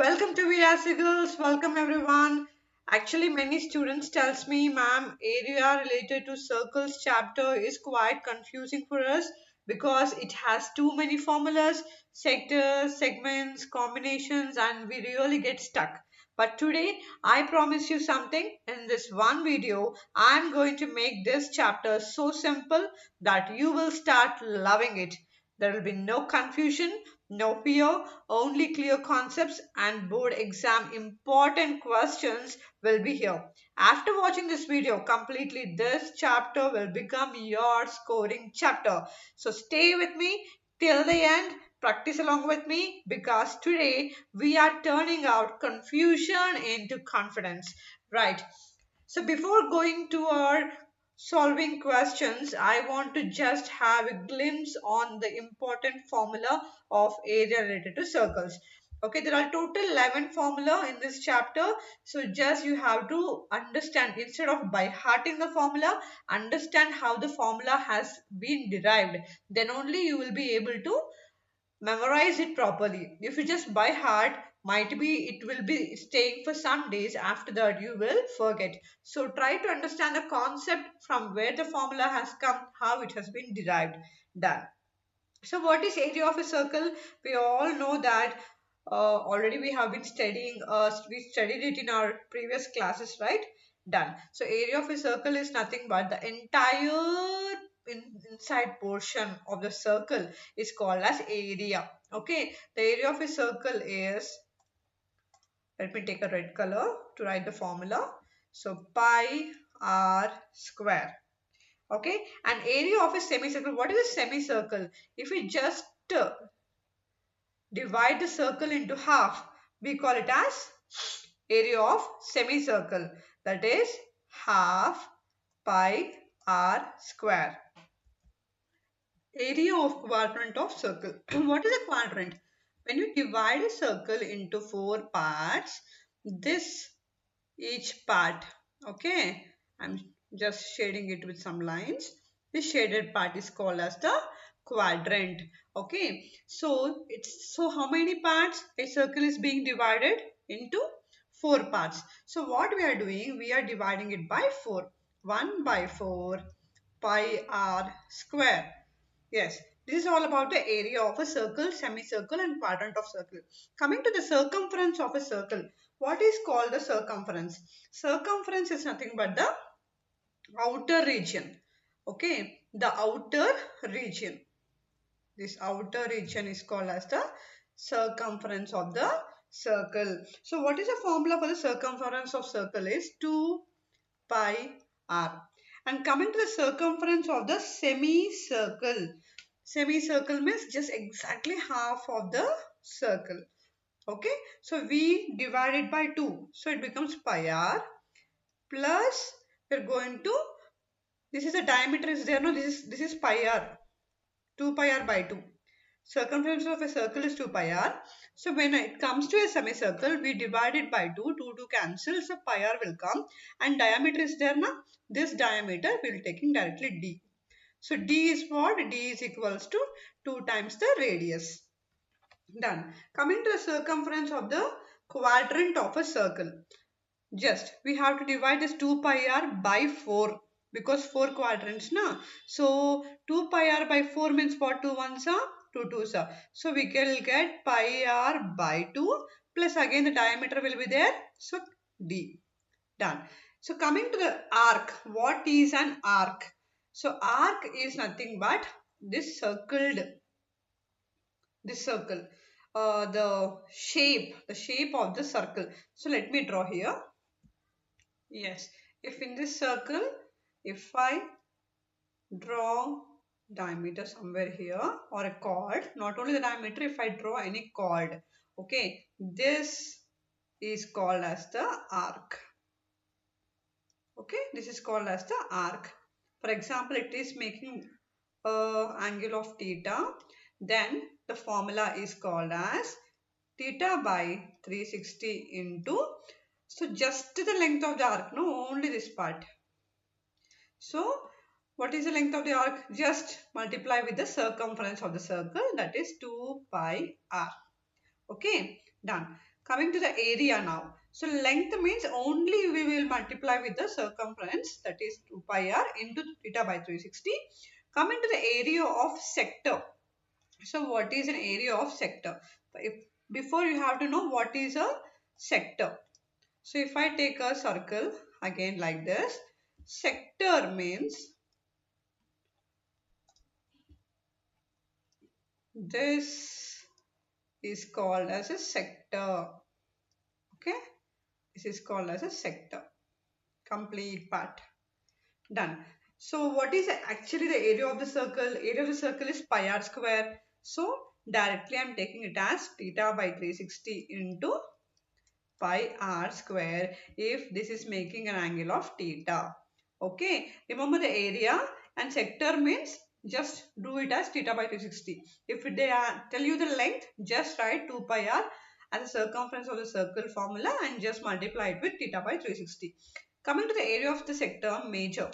Welcome to VRC Girls. Welcome everyone. Actually, many students tells me, ma'am, area related to circles chapter is quite confusing for us because it has too many formulas, sectors, segments, combinations, and we really get stuck. But today, I promise you something. In this one video, I'm going to make this chapter so simple that you will start loving it. There will be no confusion, no fear, only clear concepts and board exam important questions will be here. After watching this video completely, this chapter will become your scoring chapter. So stay with me till the end. Practice along with me because today we are turning out confusion into confidence. Right. So before going to our solving questions, I want to just have a glimpse on the important formula of area related to circles. Okay, there are total 11 formula in this chapter. So just you have to understand instead of by hearting the formula, understand how the formula has been derived. Then only you will be able to memorize it properly. If you just by heart, might be it will be staying for some days. After that you will forget. So try to understand the concept from where the formula has come, how it has been derived. Done. So what is area of a circle? We all know that already we have been studying, we studied it in our previous classes, right? Done. So area of a circle is nothing but the entire inside portion of the circle is called as area. Okay, the area of a circle is, let me take a red color to write the formula. So pi r square. Okay, and area of a semicircle. What is a semicircle? If we just divide the circle into half, we call it as area of semicircle. That is half pi r square. Area of quadrant of circle. What is a quadrant? When you divide a circle into four parts, this each part, okay, I'm just shading it with some lines. This shaded part is called as the quadrant. Okay, so how many parts a circle is being divided into? Four parts. So what we are doing, we are dividing it by 4. 1 by 4 pi r square. Yes, this is all about the area of a circle, semicircle and quadrant of circle. Coming to the circumference of a circle, what is called the circumference? Circumference is nothing but the outer region. Okay, the outer region. This outer region is called as the circumference of the circle. So what is the formula for the circumference of circle is 2 pi r. And coming to the circumference of the semicircle. Semicircle means just exactly half of the circle. Okay, so we divide it by 2. So it becomes pi r plus we're going to, this is the diameter is there, no, this is pi r, 2 pi r by 2. Circumference of a circle is 2 pi r. So when it comes to a semicircle, we divide it by 2, 2 cancel, so pi r will come and diameter is there now. This diameter we will taking directly d. So d is what? D is equals to 2 times the radius. Done. Coming to the circumference of the quadrant of a circle. Just we have to divide this 2 pi r by 4 because 4 quadrants na. So 2 pi r by 4 means what? 2 ones are 2 twos are. So we can get pi r by 2 plus again the diameter will be there. So d. Done. So coming to the arc. What is an arc? So arc is nothing but this circle, the shape of the circle. So let me draw here. Yes, if in this circle, if I draw diameter somewhere here or a chord, not only the diameter, if I draw any chord, okay, this is called as the arc. Okay, this is called as the arc. For example, it is making angle of theta, then the formula is called as theta by 360 into, so just the length of the arc, no, only this part. So what is the length of the arc? Just multiply with the circumference of the circle, that is 2 pi r. Okay, done. Coming to the area now. So length means only we will multiply with the circumference, that is 2 pi r into theta by 360. Coming to the area of sector. So what is an area of sector? Before you have to know what is a sector. So if I take a circle again like this, sector means this is called as a sector. Okay, this is called as a sector. Complete part. Done. So what is actually the area of the circle? Area of the circle is pi r square. So directly I am taking it as theta by 360 into pi r square if this is making an angle of theta. Okay. Remember the area and sector means just do it as theta by 360. If they tell you the length, just write 2 pi r as the circumference of the circle formula and just multiply it with theta by 360. Coming to the area of the sector, major.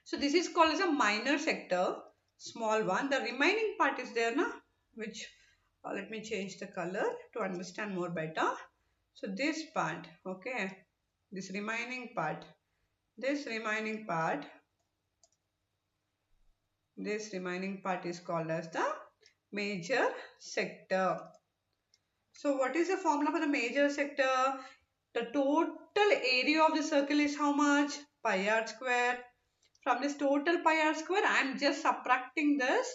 So this is called as a minor sector, small one. The remaining part is there now, which let me change the color to understand more better. So this part, okay, this remaining part, this remaining part is called as the major sector. So what is the formula for the major sector? The total area of the circle is how much? Pi r square. From this total pi r square, I am just subtracting this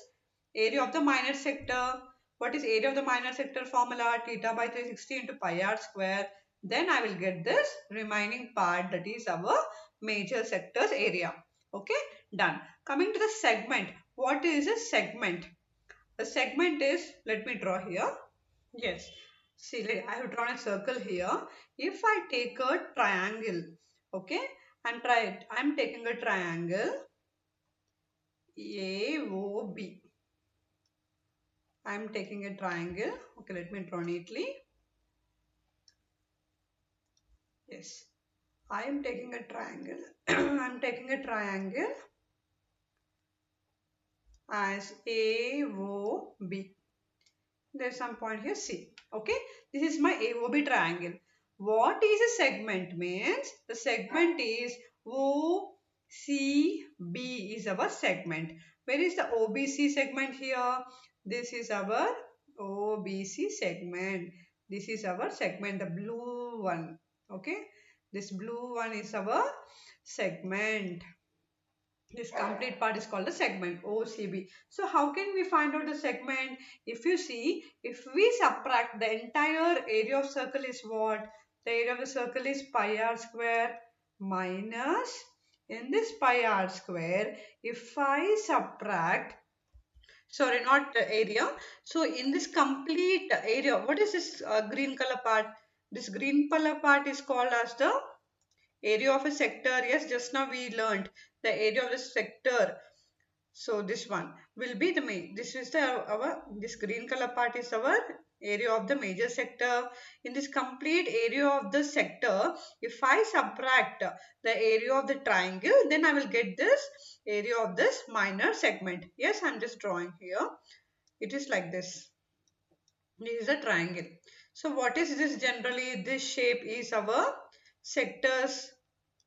area of the minor sector. What is area of the minor sector formula? Theta by 360 into pi r square. Then I will get this remaining part, that is our major sector's area. Okay, done. Coming to the segment. What is a segment? A segment is, let me draw here. Yes. See, I have drawn a circle here. If I take a triangle, okay, and try it. I am taking a triangle AOB. I am taking a triangle. Okay, let me draw neatly. Yes, I am taking a triangle. I am taking a triangle as AOB. There's some point here C. Okay, this is my AOB triangle. What is a segment means? The segment is OCB is our segment. Where is the OBC segment here? This is our OBC segment. This is our segment, the blue one. Okay, this blue one is our segment. This complete part is called the segment OCB. So how can we find out the segment? If you see, if we subtract the entire area of circle is what? The area of the circle is pi r square minus, in this pi r square, if I subtract, sorry, not the area. So in this complete area, what is this green color part? This green color part is called as the area of a sector. Yes, just now we learned the area of the sector. So this one will be the main. This is the this green color part is our area of the major sector. In this complete area of the sector, if I subtract the area of the triangle, then I will get this area of this minor segment. Yes, I'm just drawing here. It is like this. This is a triangle. So what is this generally? This shape is our sectors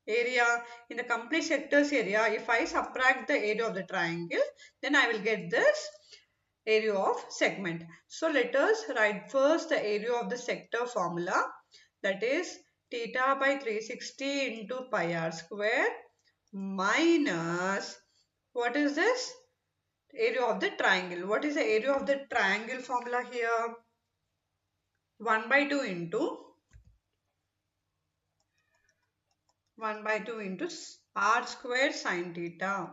area. In the complete sectors area, if I subtract the area of the triangle, then I will get this area of segment. So let us write first the area of the sector formula, that is theta by 360 into pi r square minus, what is this? Area of the triangle. What is the area of the triangle formula here? 1 by 2 into 1 by 2 into r square sine theta.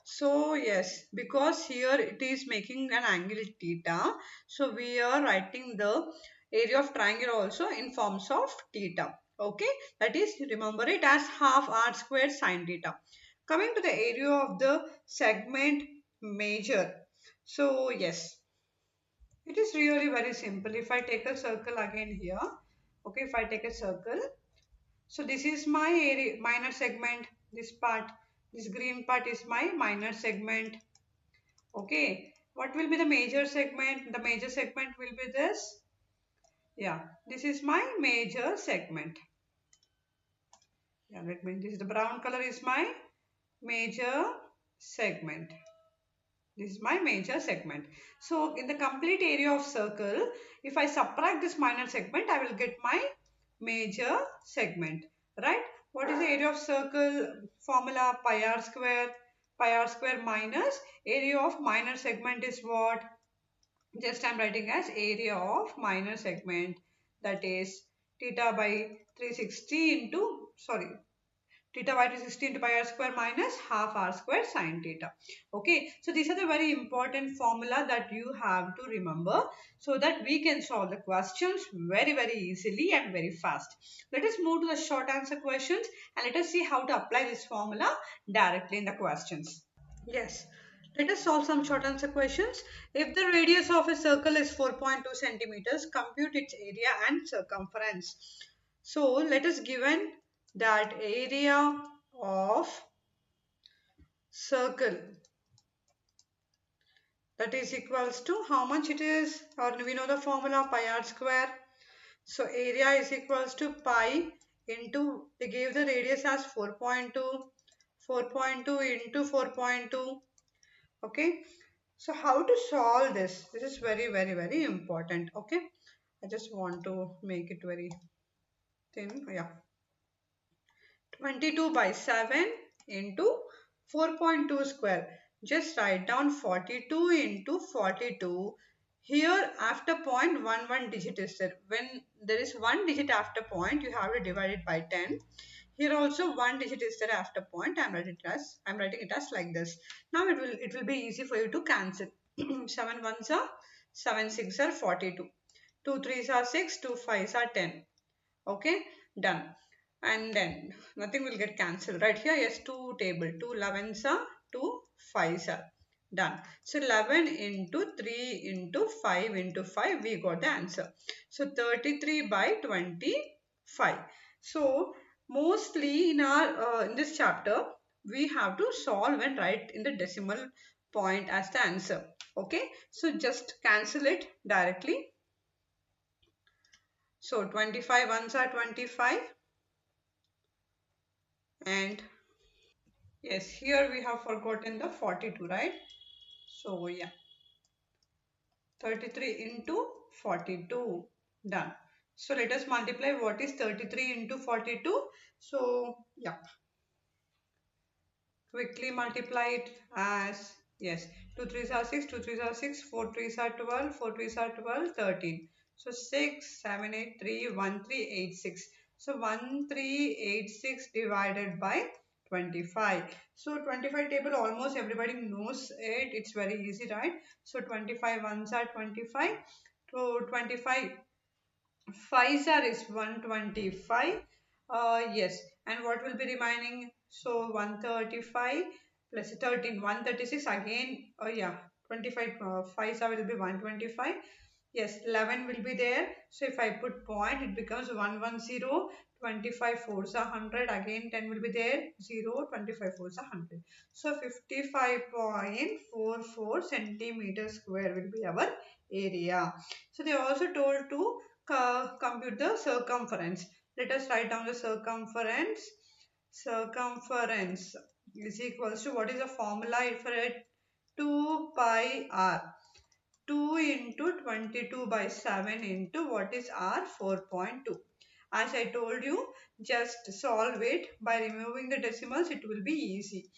So yes, because here it is making an angle theta, so we are writing the area of triangle also in forms of theta. Okay, that is, remember it as half r square sine theta. Coming to the area of the segment major. So yes, it is really very simple. If I take a circle again here, okay, if I take a circle, so this is my area, minor segment, this part, this green part is my minor segment. Okay, what will be the major segment? The major segment will be this. Yeah, this is my major segment. Yeah, let me, this is the brown color is my major segment. This is my major segment. So in the complete area of circle, if I subtract this minor segment, I will get my major segment, right? What is the area of circle? Formula pi r square. Pi r square minus area of minor segment is what? Just I'm writing as area of minor segment, that is theta by 360 into, sorry, theta by 360 into pi r square minus half r square sine theta. Okay, so these are the very important formula that you have to remember so that we can solve the questions very easily and very fast. Let us move to the short answer questions and let us see how to apply this formula directly in the questions. Yes. Let us solve some short answer questions. If the radius of a circle is 4.2 centimeters, compute its area and circumference. So let us given that area of circle, that is equals to how much it is, or we know the formula pi r square. So area is equals to pi into, they gave the radius as 4.2, 4.2 into 4.2. Okay, so how to solve this? This is very important. Okay, I just want to make it very thin. Yeah, 22 by 7 into 4.2 square. Just write down 42 into 42. Here after point, one digit is there. When there is one digit after point, you have to divide it by 10. Here also one digit is there after point. I'm writing it as like this. Now it will be easy for you to cancel. 7 ones are 7 6 are 42. 2 3s are 6, 2 5s are 10. Okay, done. And then nothing will get cancelled. Right here, yes, 2 table. 2 11s are 2 5s are done. So 11 into 3 into 5 into 5, we got the answer. So 33 by 25. So mostly in our in this chapter, we have to solve and write in the decimal point as the answer. Okay, so just cancel it directly. So 25 ones are 25, and yes, here we have forgotten the 42, right? So yeah, 33 into 42, done. So let us multiply what is 33 into 42. So yeah, quickly multiply it as, yes, 2 3s are 6, 2 3s are 6, 4 3s are 12, 4 3s are 12, 13. So 6 7 8 3 1 3 8 6. So 1386 divided by 25. So 25 table almost everybody knows it. It's very easy, right? So 25 ones are 25. So 25 5 star is 125. Yes, and what will be remaining? So 135 plus 13, 136 again. Oh yeah, 25, 5 star will be 125. Yes, 11 will be there. So if I put point, it becomes 110. 25 fours are 100. Again 10 will be there. 0, 25 fours are 100. So 55.44 centimeter square will be our area. So they also told to compute the circumference. Let us write down the circumference. Circumference is equals to, what is the formula for it? 2 pi r. 2 into 22 by 7 into what is r? 4.2. As I told you, just solve it by removing the decimals. It will be easy.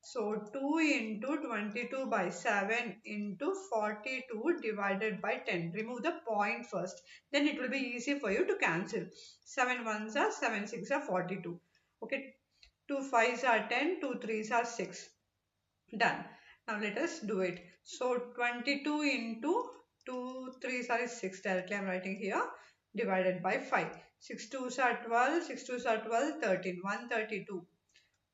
So 2 into 22 by 7 into 42 divided by 10. Remove the point first. Then it will be easy for you to cancel. 7 ones are 7 6 are 42. Okay. 2 5s are 10. 2 3s are 6. Done. Now let us do it. So 22 into 2 3s are 6. Directly I am writing here. Divided by 5. 6 2s are 12. 6 2s are 12. 13. 132.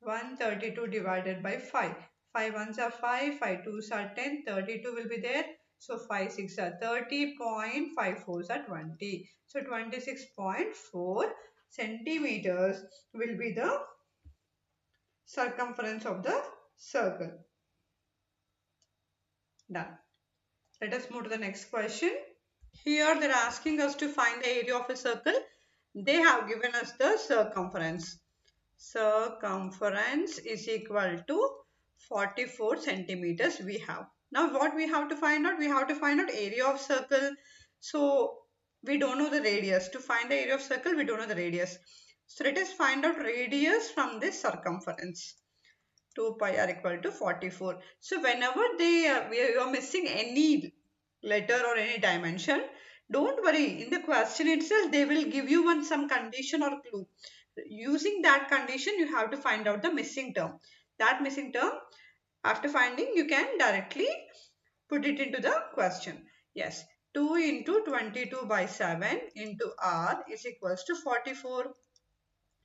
132 divided by 5. 5 ones are 5, 5 twos are 10, 32 will be there. So 5 6 are 30, 5 fours are 20. So 26.4 centimeters will be the circumference of the circle. Done. Let us move to the next question. Here they're asking us to find the area of a circle. They have given us the circumference. Circumference is equal to 44 centimeters we have. Now what we have to find out? We have to find out area of circle. So we don't know the radius. To find the area of circle, we don't know the radius. So let us find out radius from this circumference. 2 pi r equal to 44. So whenever we are missing any letter or any dimension, don't worry. In the question itself, they will give you some condition or clue. Using that condition, you have to find out the missing term. That missing term, after finding, you can directly put it into the question. Yes, 2 into 22 by 7 into r is equals to 44.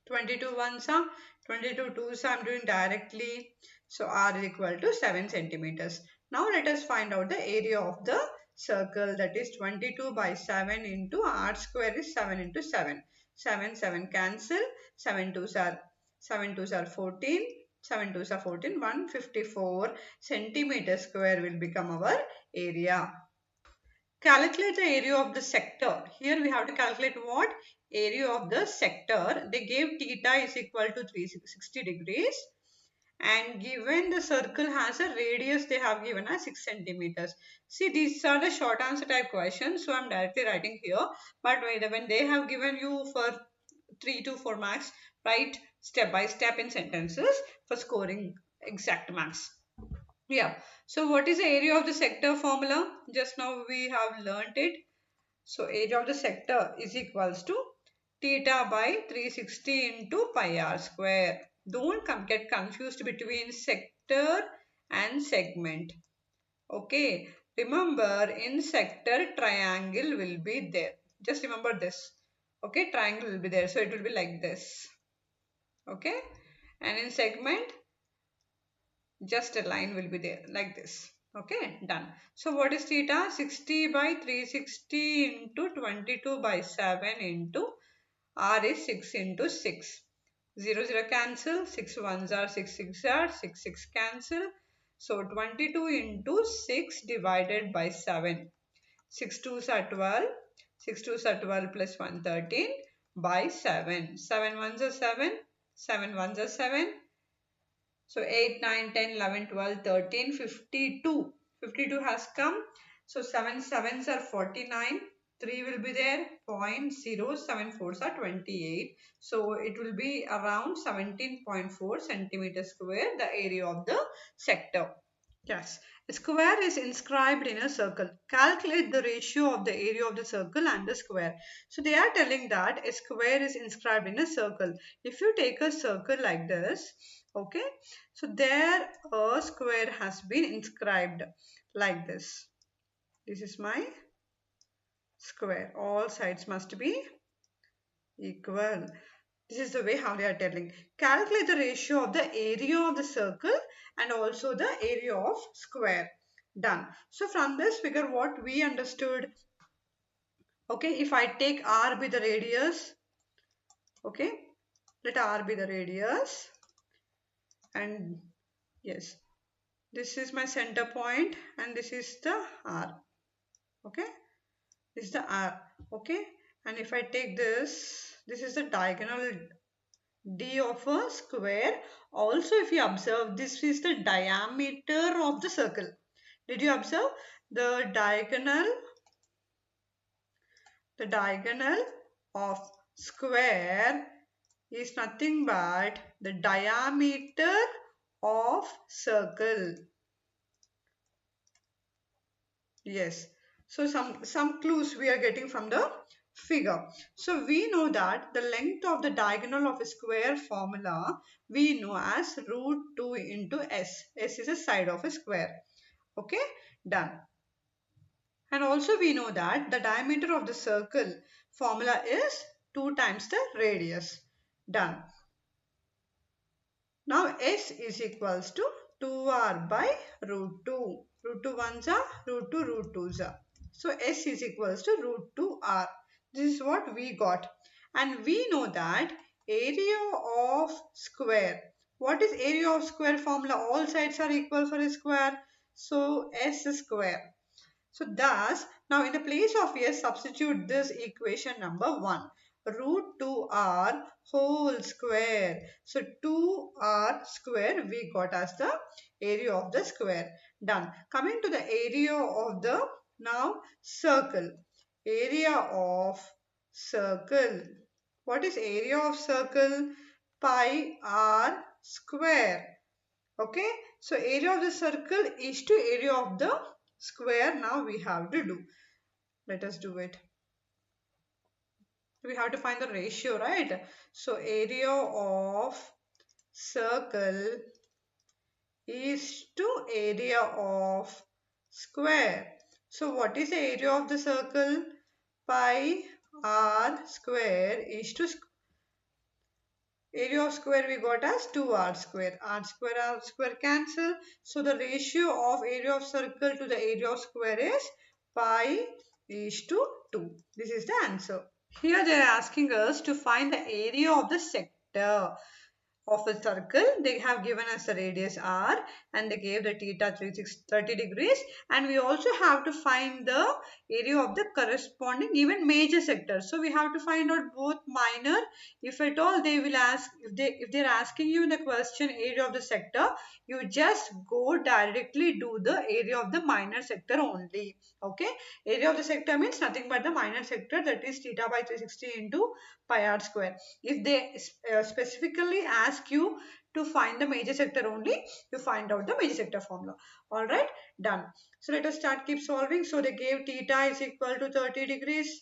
22 ones are 22 twos I'm doing directly. So r is equal to 7 centimeters. Now let us find out the area of the circle, that is 22 by 7 into r square is 7 into 7. 7 7 cancel. 7 twos are 14. 7 twos are 14. 154 centimeter square will become our area. Calculate the area of the sector. Here we have to calculate what? Area of the sector. They gave theta is equal to 360 degrees. And given the circle has a radius, they have given as 6 centimeters. See, these are the short answer type questions. So I'm directly writing here. But when they have given you for 3 to 4 marks, write step by step in sentences for scoring exact marks. Yeah. So what is the area of the sector formula? Just now we have learnt it. So area of the sector is equals to theta by 360 into pi r square. Don't get confused between sector and segment. Okay. Remember, in sector, triangle will be there. Just remember this. Okay. Triangle will be there. So it will be like this. Okay. And in segment, just a line will be there like this. Okay, done. So what is theta? 60 by 360 into 22 by 7 into r is 6 into 6. 0 0 cancel. 6 ones are 6 6 are 6 6 cancel. So 22 into 6 divided by 7. 6 twos are 12. 6 twos are 12 plus 1 13 by 7. 7 ones are 7. 7 ones are 7. So 8, 9, 10, 11, 12, 13, 52. 52 has come. So 7 sevens are 49. 3 will be there. 0.074 are 28. So it will be around 17.4 centimeters square, the area of the sector. Yes, a square is inscribed in a circle. Calculate the ratio of the area of the circle and the square. So they are telling that a square is inscribed in a circle. If you take a circle like this, okay, so there a square has been inscribed like this. This is my square. All sides must be equal. This is the way how they are telling. Calculate the ratio of the area of the circle and also the area of square. Done. So from this figure, what we understood, okay, if I take r be the radius, okay, let r be the radius, and yes, this is my center point and this is the r, okay, this is the r, okay, and if I take this is the diagonal d of a square. Also, if you observe, this is the diameter of the circle. Did you observe? The diagonal of square is nothing but the diameter of circle. Yes. So some clues we are getting from the figure. So we know that the length of the diagonal of a square formula we know as root 2 into s. S is a side of a square. Okay, done. And also we know that the diameter of the circle formula is 2 times the radius. Done. Now s is equals to 2r by root 2. Root 2 ones are root 2 root 2s are. So s is equals to root 2r. This is what we got. And we know that area of square. What is area of square formula? All sides are equal for a square. So s square. So thus, now in the place of s, substitute this equation number 1. Root 2r whole square. So 2r square we got as the area of the square. Done. Coming to the area of the now circle. Area of circle. What is area of circle? Pi r square. Okay, so area of the circle is to area of the square. Now we have to do. Let us do it. We have to find the ratio, right? So area of circle is to area of square. So what is the area of the circle? Pi r square is to area of square we got as 2r square. R square cancel. So the ratio of area of circle to the area of square is pi is to 2. This is the answer. Here they are asking us to find the area of the sector of a circle. They have given us the radius r and they gave the theta 30 degrees, and we also have to find the area of the corresponding even major sector. So we have to find out both minor. If at all they will ask, if they're asking you in the question area of the sector, you just go directly do the area of the minor sector only. Okay, area of the sector means nothing but the minor sector, that is theta by 360 into pi r square. If they specifically ask you to find the major sector only, you find out the major sector formula. All right, done. So let us start keep solving. So they gave theta is equal to 30 degrees.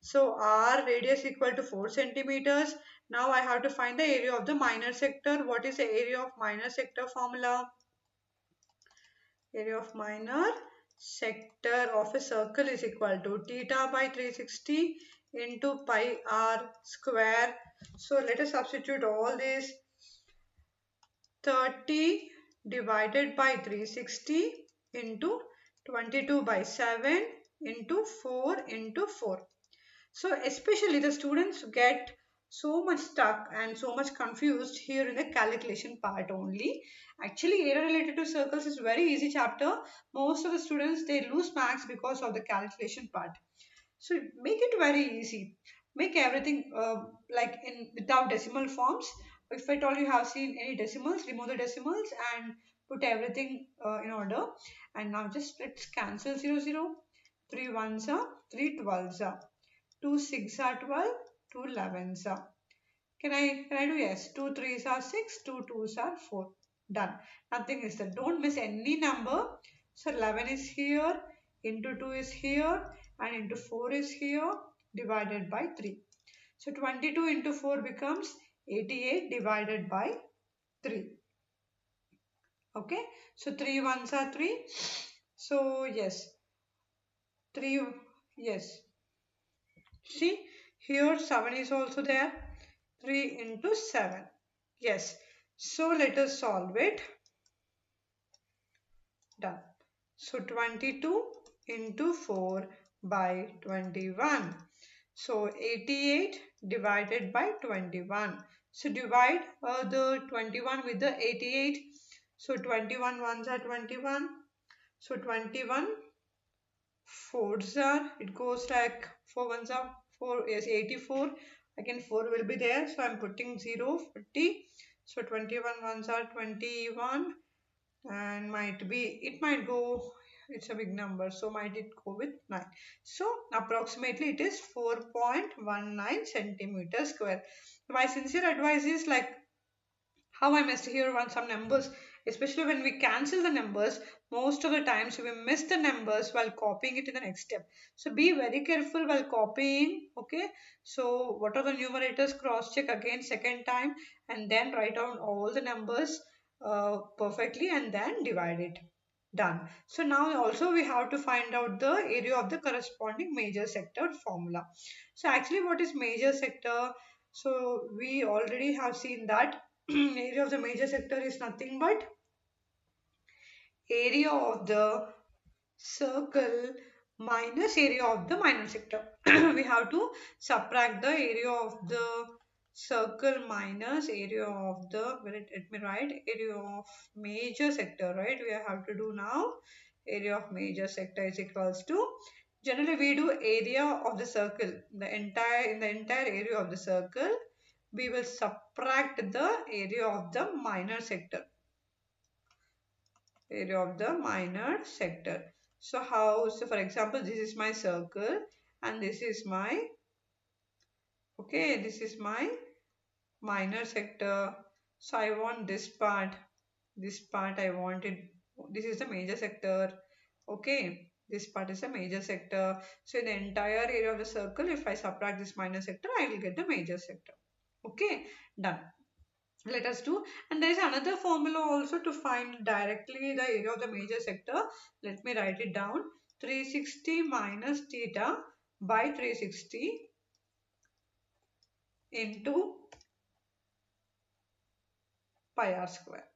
So r radius equal to 4 centimeters. Now I have to find the area of the minor sector. What is the area of minor sector formula? Area of minor sector of a circle is equal to theta by 360 into pi r square. So let us substitute all this. 30 divided by 360 into 22 by 7 into 4 into 4. So especially the students get so much stuck and so much confused here in the calculation part only. Actually, area related to circles is very easy chapter. Most of the students, they lose marks because of the calculation part. So make it very easy. Make everything like in without decimal forms. If at all you have seen any decimals, remove the decimals and put everything in order. And now just let's cancel 0, 0. 3 ones are 3 12s are 2 6 are 12, 2 11s are. Can I do yes? 2 3s are 6, 2 2s are 4. Done. Nothing is there. Don't miss any number. So 11 is here, into 2 is here, and into 4 is here, divided by 3. So 22 into 4 becomes 88 divided by 3. Okay. So 3 ones are 3. So yes. 3, yes. See, here 7 is also there. 3 into 7. Yes. So let us solve it. Done. So 22 into 4 by 21. So 88 divided by 21. So divide the 21 with the 88. So 21 ones are 21. So 21 fours are, it goes like 4 ones are 4, yes, 84. Again 4 will be there. So I'm putting 0, 40. So 21 ones are 21. And it might go, it's a big number, so might it go with 9. So approximately it is 4.19 centimeters square. My sincere advice is like how I missed here on some numbers, especially when we cancel the numbers, most of the times we miss the numbers while copying it in the next step. So be very careful while copying. Okay, so what are the numerators, cross check again second time, and then write down all the numbers perfectly and then divide it. Done. So now also we have to find out the area of the corresponding major sector formula. So actually what is major sector? So we already have seen that area of the major sector is nothing but area of the circle minus area of the minor sector. We have to subtract the area of the circle minus area of the, let me write, area of major sector, right? We have to do now area of major sector is equals to, generally we do area of the circle, in the entire area of the circle, we will subtract the area of the minor sector. Area of the minor sector. So how, so for example, this is my circle and this is my, okay, this is my minor sector. So I want this part I wanted, this is the major sector. Okay, this part is a major sector. So in the entire area of the circle, if I subtract this minor sector, I will get the major sector. Okay, done. Let us do, and there is another formula also to find directly the area of the major sector. Let me write it down. 360 minus theta by 360 into pi r square.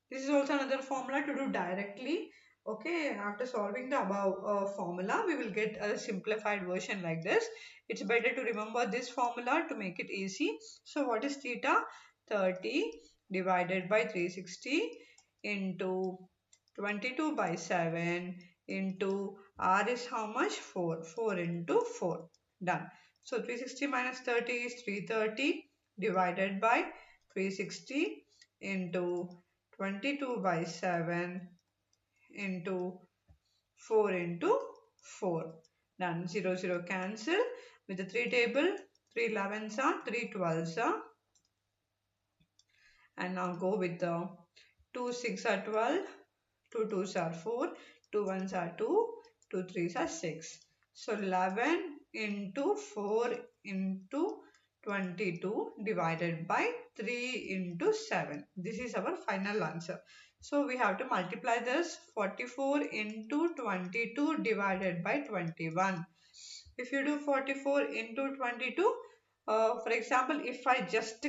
This is also another formula to do directly. Okay, after solving the above formula, we will get a simplified version like this. It's better to remember this formula to make it easy. So what is theta? 30 divided by 360 into 22 by 7 into r is how much? 4. 4 into 4. Done. So 360 minus 30 is 330 divided by 360 into 22 by 7 into 4 into 4. Done. 0, 0 cancel. With the 3 table, 3 11s are, 3 12s are. And now go with the 2 6 are 12, 2 2s are 4, 2 1s are 2, 2 3s are 6. So 11 into 4 into 22 divided by 3 into 7. This is our final answer. So we have to multiply this 44 into 22 divided by 21. If you do 44 into 22, for example, if I just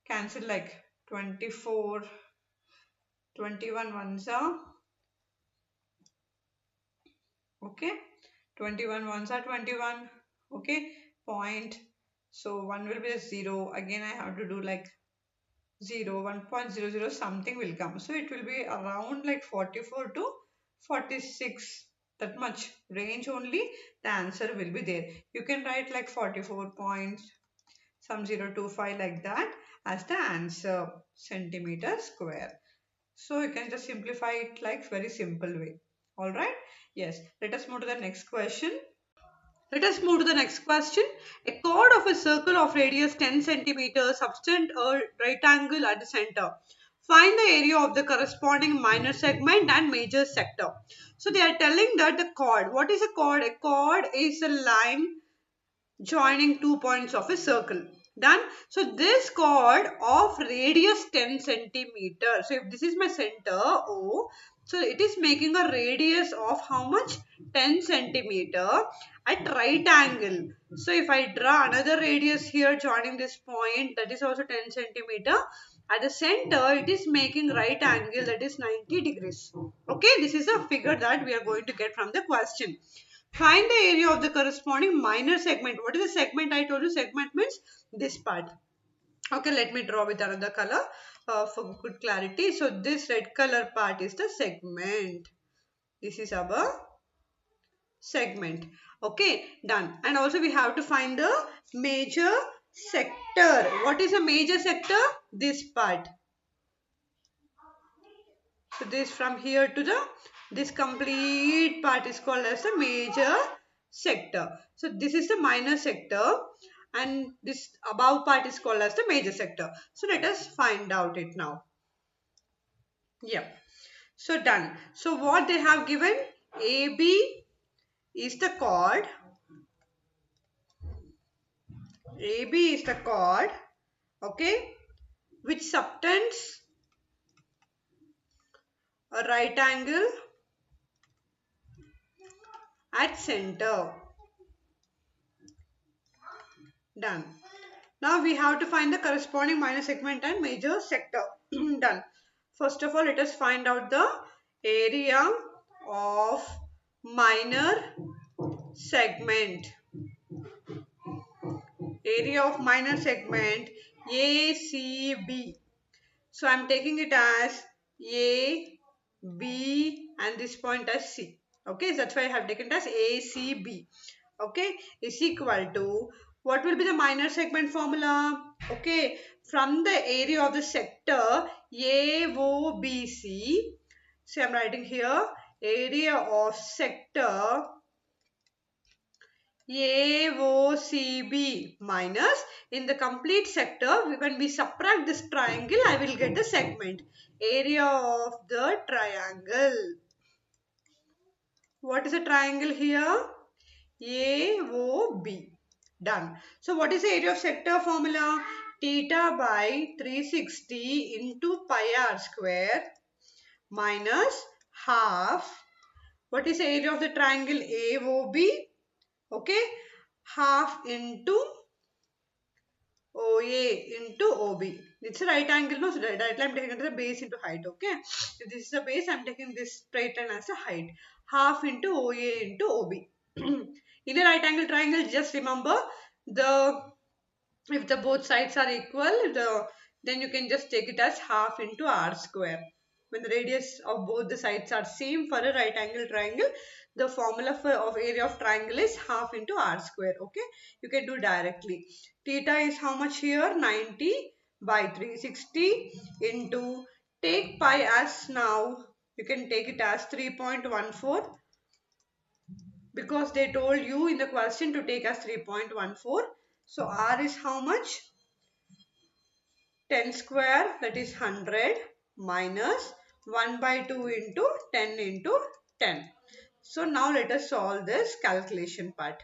cancel like 24, 21 ones are, okay, 21 ones are 21, okay, point. So 1 will be a 0. Again, I have to do like 0, 1.00 something will come. So it will be around like 44 to 46. That much range only, the answer will be there. You can write like 44 points, some 0.25 like that as the answer, centimeter square. So you can just simplify it like very simple way. Alright. Yes. Let us move to the next question. Let us move to the next question. A chord of a circle of radius 10 centimeters subtend a right angle at the center. Find the area of the corresponding minor segment and major sector. So they are telling that the chord. What is a chord? A chord is a line joining 2 points of a circle. Done. So this chord of radius 10 centimeters. So if this is my center O, so it is making a radius of how much? 10 centimeter at right angle. So if I draw another radius here joining this point, that is also 10 centimeter. At the center, it is making right angle, that is 90 degrees. Okay, this is a figure that we are going to get from the question. Find the area of the corresponding minor segment. What is the segment? I told you segment means this part. Okay, let me draw with another color for good clarity. So this red color part is the segment. This is our segment. Okay, done. And also we have to find the major sector. What is a major sector? This part. So this from here to the, this complete part is called as the major sector. So this is the minor sector and this above part is called as the major sector. So let us find out it now. Yeah. So done. So what they have given, AB is the chord. AB is the chord, okay, which subtends a right angle at center. Done. Now we have to find the corresponding minor segment and major sector. Done. First of all, let us find out the area of minor segment. Area of minor segment ACB. So I am taking it as A B and this point as C. Okay, that's why I have taken it as ACB. Okay, is equal to, what will be the minor segment formula? Okay, from the area of the sector AOBC. So I'm writing here area of sector AOCB minus, in the complete sector, when we subtract this triangle, I will get the segment. Area of the triangle. What is a triangle here? AOB. Done. So what is the area of sector formula? Theta by 360 into pi r square minus half. What is the area of the triangle AOB? Okay. Half into OA into OB. It's a right angle, no? So directly I'm taking it as a base into height, okay? If this is a base, I'm taking this straight line as a height. Half into OA into OB. In a right angle triangle, just remember the, if the both sides are equal, then you can just take it as half into r square. When the radius of both the sides are same for a right angle triangle, the formula of area of triangle is half into r square. Okay, you can do directly. Theta is how much here? 90 by 360 into, take pi as, now you can take it as 3.14, because they told you in the question to take as 3.14. So r is how much? 10 square, that is 100, minus 1 by 2 into 10 into 10. So now let us solve this calculation part.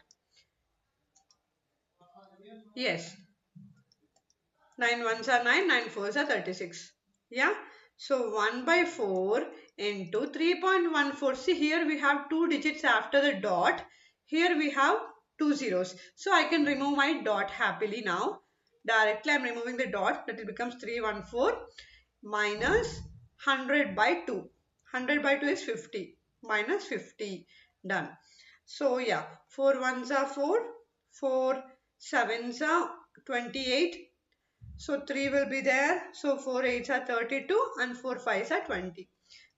Yes, 9 ones are 9, 9 fours are 36. Yeah, so 1 by 4 into 3.14. See, here we have two digits after the dot. Here we have two zeros. So I can remove my dot happily now. Directly I am removing the dot. That it becomes 314 minus 100 by 2. 100 by 2 is 50. Minus 50. Done. So yeah, 4 ones are 4. 4 sevens are 28. So 3 will be there. So 4 eights are 32 and 4 fives are 20.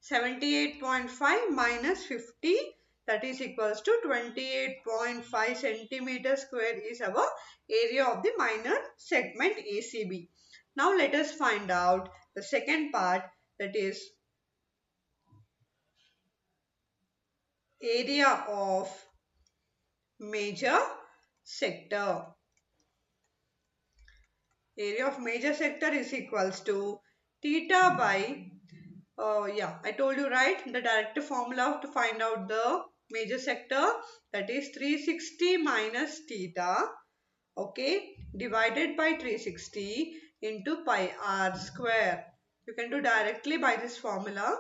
78.5 minus 50, that is equals to 28.5 centimeter square is our area of the minor segment ACB. Now let us find out the second part, that is area of major sector. Area of major sector is equals to theta by, I told you, right, the direct formula to find out the major sector, that is 360 minus theta, okay, divided by 360 into pi r square. You can do directly by this formula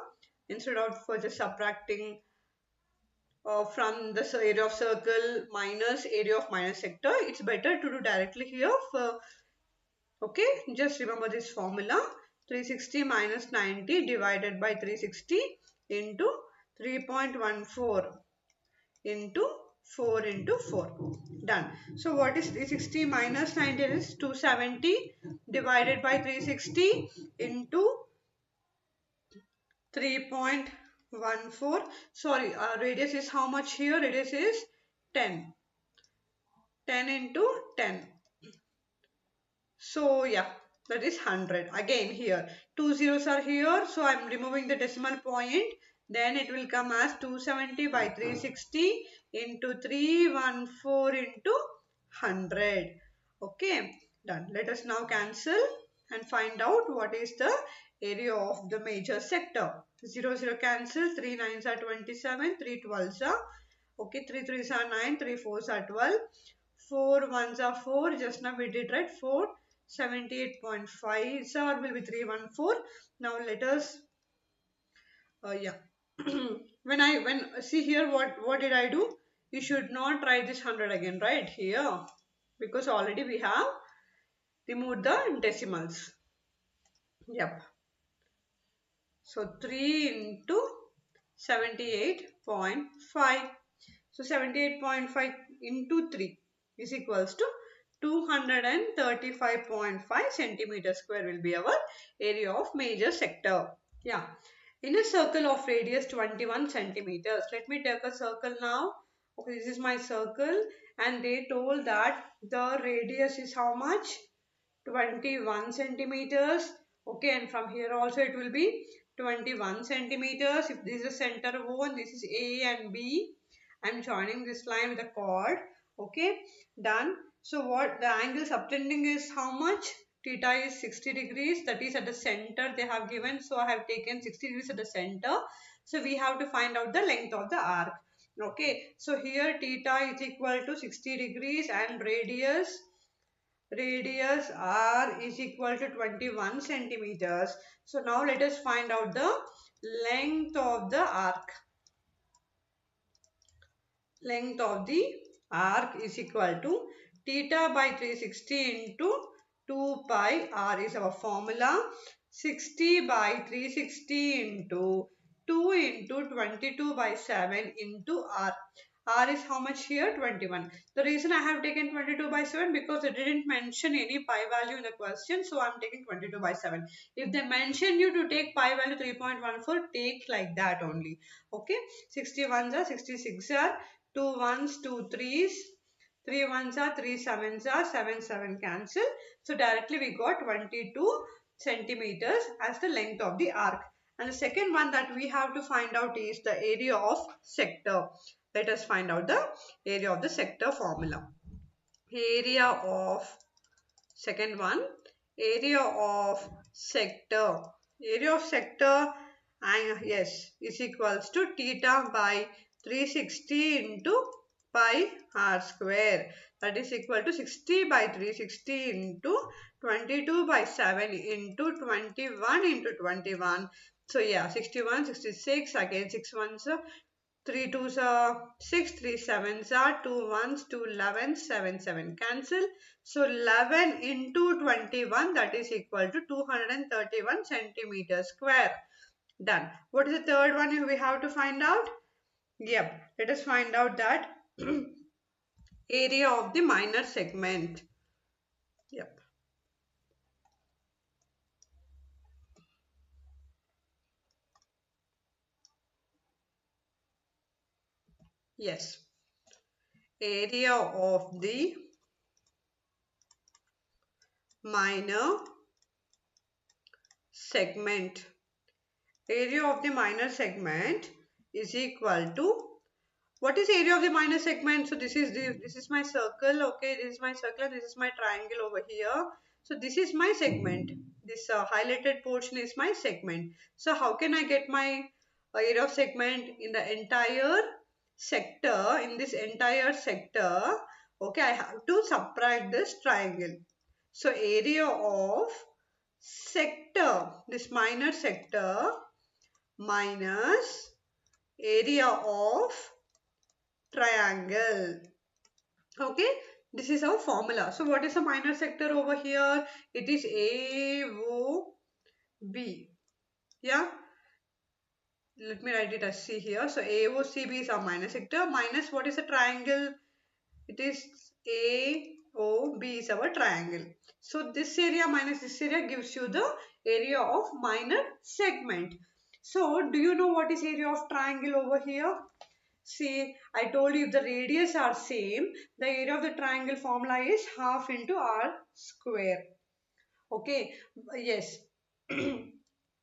instead of for just subtracting from the area of circle minus area of minor sector. It's better to do directly here. Okay, just remember this formula, 360 minus 90 divided by 360 into 3.14 into 4 into 4. Done. So what is 360 minus 90? Is 270 divided by 360 into 3.14. Sorry, radius is how much here? Radius is 10. 10 into 10. So yeah, that is 100. Again here, two zeros are here. So I am removing the decimal point. Then it will come as 270 by 360 into 314 into 100. Okay, done. Let us now cancel and find out what is the area of the major sector. 0, 0 cancel. 3 9s are 27. 3 12s are, okay, 3 3s are 9. 3 4s are 12. 4 1s are 4. Just now we did, right? 4. 78.5, so it will be 314. Now let us, when see here, what did I do? You should not try this 100 again, right here, because already we have removed the decimals. Yep. So 3 into 78.5. So 78.5 into 3 is equals to 235.5 centimeter square will be our area of major sector. Yeah. In a circle of radius 21 centimeters, let me take a circle now. Okay, this is my circle, and they told that the radius is how much? 21 centimeters. Okay, and from here also it will be 21 centimeters. If this is the center O and this is A and B, I'm joining this line with a chord. Okay, done. So what the angle subtending is how much? Theta is 60 degrees, that is at the center they have given. So I have taken 60 degrees at the center. So we have to find out the length of the arc. Okay, so here theta is equal to 60 degrees and radius r is equal to 21 centimeters. So now let us find out the length of the arc. Length of the arc is equal to theta by 360 into 2 pi r is our formula. 60 by 360 into 2 into 22 by 7 into r. R is how much here? 21. The reason I have taken 22 by 7 because they didn't mention any pi value in the question. So I'm taking 22 by 7. If they mention you to take pi value 3.14, take like that only. Okay. 61s are 66 are 2 ones, 2 threes, 3 ones are 3 sevens are 7 7 cancel. So directly we got 22 centimeters as the length of the arc. And the second one that we have to find out is the area of sector. Let us find out the area of the sector formula. Area of second one, area of sector. Area of sector, and yes, is equals to theta by 360 into pi r square. That is equal to 60 by 360 into 22 by 7 into 21 into 21. So yeah, 61, 66, again 6 ones, 3 twos are 6, 3 sevens are 2 ones, 2 11s, 7 7 cancel. So 11 into 21, that is equal to 231 centimeters square. Done. What is the third one we have to find out? Yep. Let us find out that area of the minor segment. Yep. Yes. Area of the minor segment. Area of the minor segment is equal to, what is area of the minor segment? So this is my circle. Okay, this is my circle. This is my triangle over here. So this is my segment. This highlighted portion is my segment. So how can I get my area of segment in the entire sector? In this entire sector, okay, I have to subtract this triangle. So area of sector, this minor sector minus area of triangle. Okay, this is our formula. So what is the minor sector over here? It is AOB. Yeah, let me write it as C here. So AOCB is our minor sector minus what is the triangle? It is AOB is our triangle. So this area minus this area gives you the area of minor segment. So do you know what is area of triangle over here? See, I told you if the radius are same, the area of the triangle formula is half into r square. Okay, yes.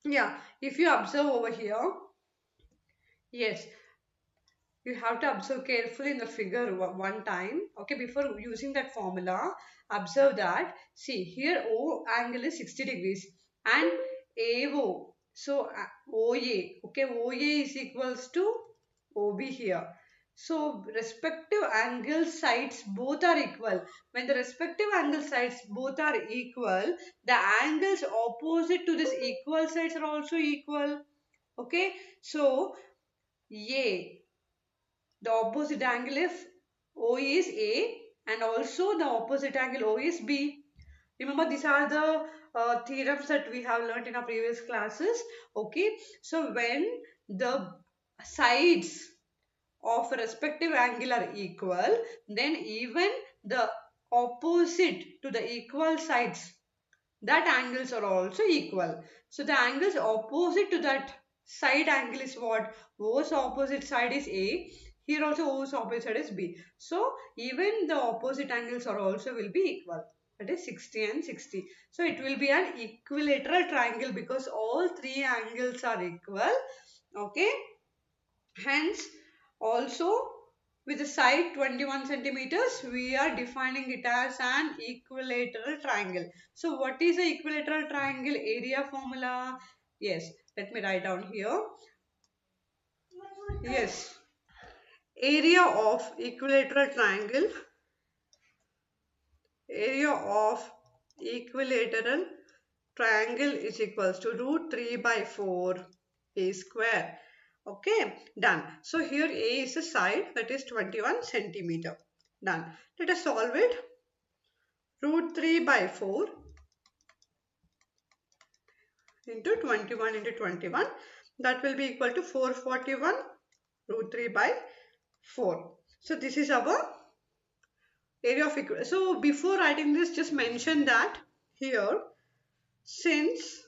Yeah, if you observe over here, yes, you have to observe carefully in the figure one time. Okay, before using that formula, observe that. See, here O angle is 60 degrees and AO. So OA, okay, OA is equals to OB here. So respective angle sides both are equal. When the respective angle sides both are equal, the angles opposite to this equal sides are also equal. Okay, so A, the opposite angle if O is A and also the opposite angle O is B. Remember, these are the theorems that we have learned in our previous classes. Okay, so when the sides of a respective angle are equal, then even the opposite to the equal sides, that angles are also equal. So the angles opposite to that Side angle is what? O's opposite side is A. Here also O's opposite side is B. So even the opposite angles are also will be equal. That is 60 and 60. So it will be an equilateral triangle because all three angles are equal. Okay. Hence, also with the side 21 centimeters, we are defining it as an equilateral triangle. So what is the equilateral triangle area formula? Yes, let me write down here. Yes, area of equilateral triangle, area of equilateral triangle is equals to root 3 by 4 a square. Okay, done. So here A is the side, that is 21 centimeter. Done. Let us solve it. Root 3 by 4 into 21 into 21. That will be equal to 441 root 3 by 4. So this is our area of equal. So before writing this, just mention that here, since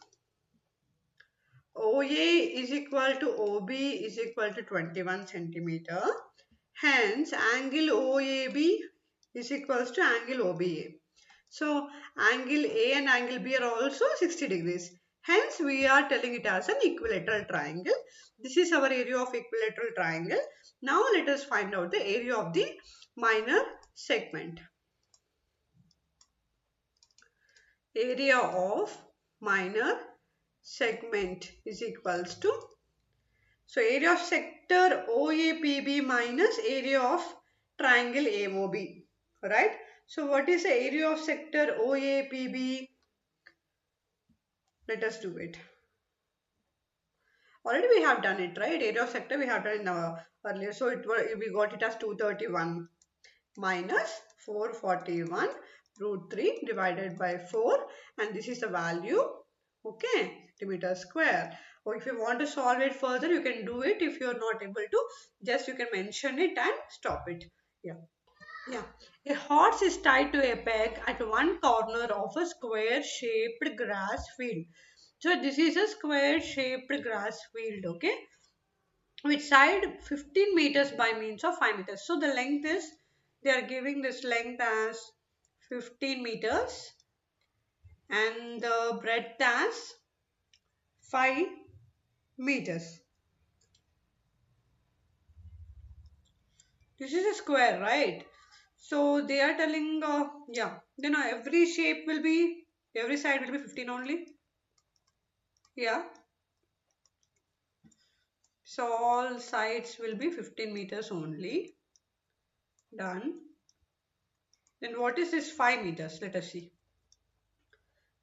OA is equal to OB is equal to 21 centimeter. Hence, angle OAB is equals to angle OBA. So, angle A and angle B are also 60 degrees. Hence, we are telling it as an equilateral triangle. This is our area of equilateral triangle. Now, let us find out the area of the minor segment. Area of minor segment is equals to, so area of sector OAPB minus area of triangle AOB, right? So what is the area of sector OAPB? Let us do it. Already we have done it, right? Area of sector we have done in earlier. So we got it as 231 minus 441 root 3 divided by 4, and this is the value, okay, centimeter square. Or if you want to solve it further, you can do it. If you are not able to, just you can mention it and stop it. Yeah. A horse is tied to a peg at one corner of a square shaped grass field. So this is a square shaped grass field, okay, with side 15 meters by means of 5 meters. So the length is, they are giving this length as 15 meters and the breadth as 5 meters. This is a square, right? So they are telling, yeah, then every shape will be, every side will be 15 only. Yeah. So all sides will be 15 meters only. Done. Then what is this 5 meters? Let us see.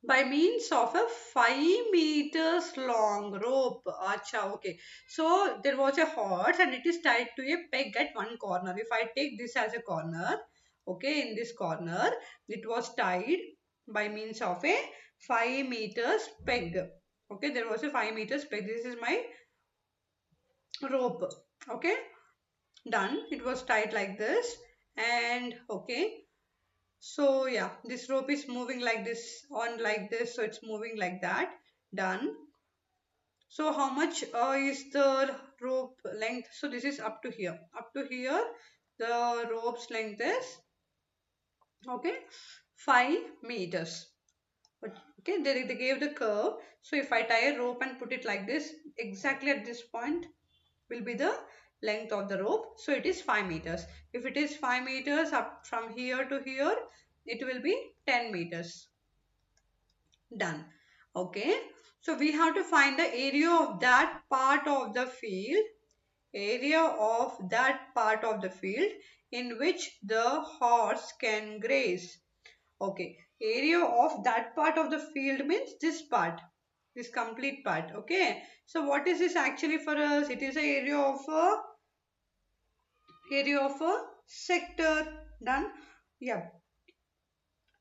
By means of a 5 meters long rope. Acha, okay. So there was a horse and it is tied to a peg at one corner. If I take this as a corner, okay, in this corner, it was tied by means of a 5 meters peg. Okay, there was a 5 meters peg. This is my rope. Okay, done. It was tied like this, and okay, so yeah, this rope is moving like this, on like this, so it's moving like that. Done. So how much is the rope length? So this is up to here. Up to here, the rope's length is, okay, 5 meters. Okay, they gave the curve. So if I tie a rope and put it like this, exactly at this point will be the length of the rope. So it is 5 meters. If it is 5 meters up from here to here, it will be 10 meters. Done. Okay. So we have to find the area of that part of the field, area of that part of the field in which the horse can graze. Okay. Area of that part of the field means this part, this complete part. Okay. So what is this actually for us? It is a area of a sector. Done. Yeah.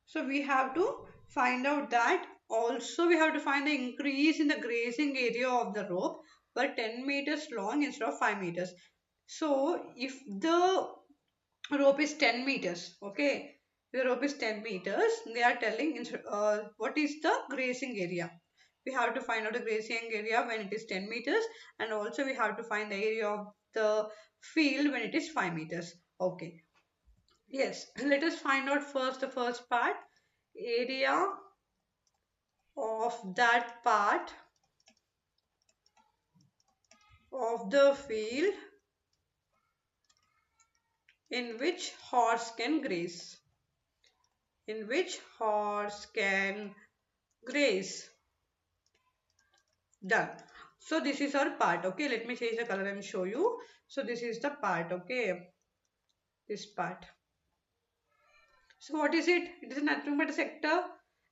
So we have to find out that. Also we have to find the increase in the grazing area of the rope by 10 meters long instead of 5 meters. So if the rope is 10 meters, okay, the rope is 10 meters, they are telling what is the grazing area. we have to find out the grazing area when it is 10 meters, and also we have to find the area of the field when it is 5 meters. Okay. Yes, let us find out first the first part, area of that part of the field in which horse can graze. In which horse can graze. Done. So this is our part. Okay, let me change the color and show you. So this is the part. Okay, this part. So what is it? It is nothing but a sector,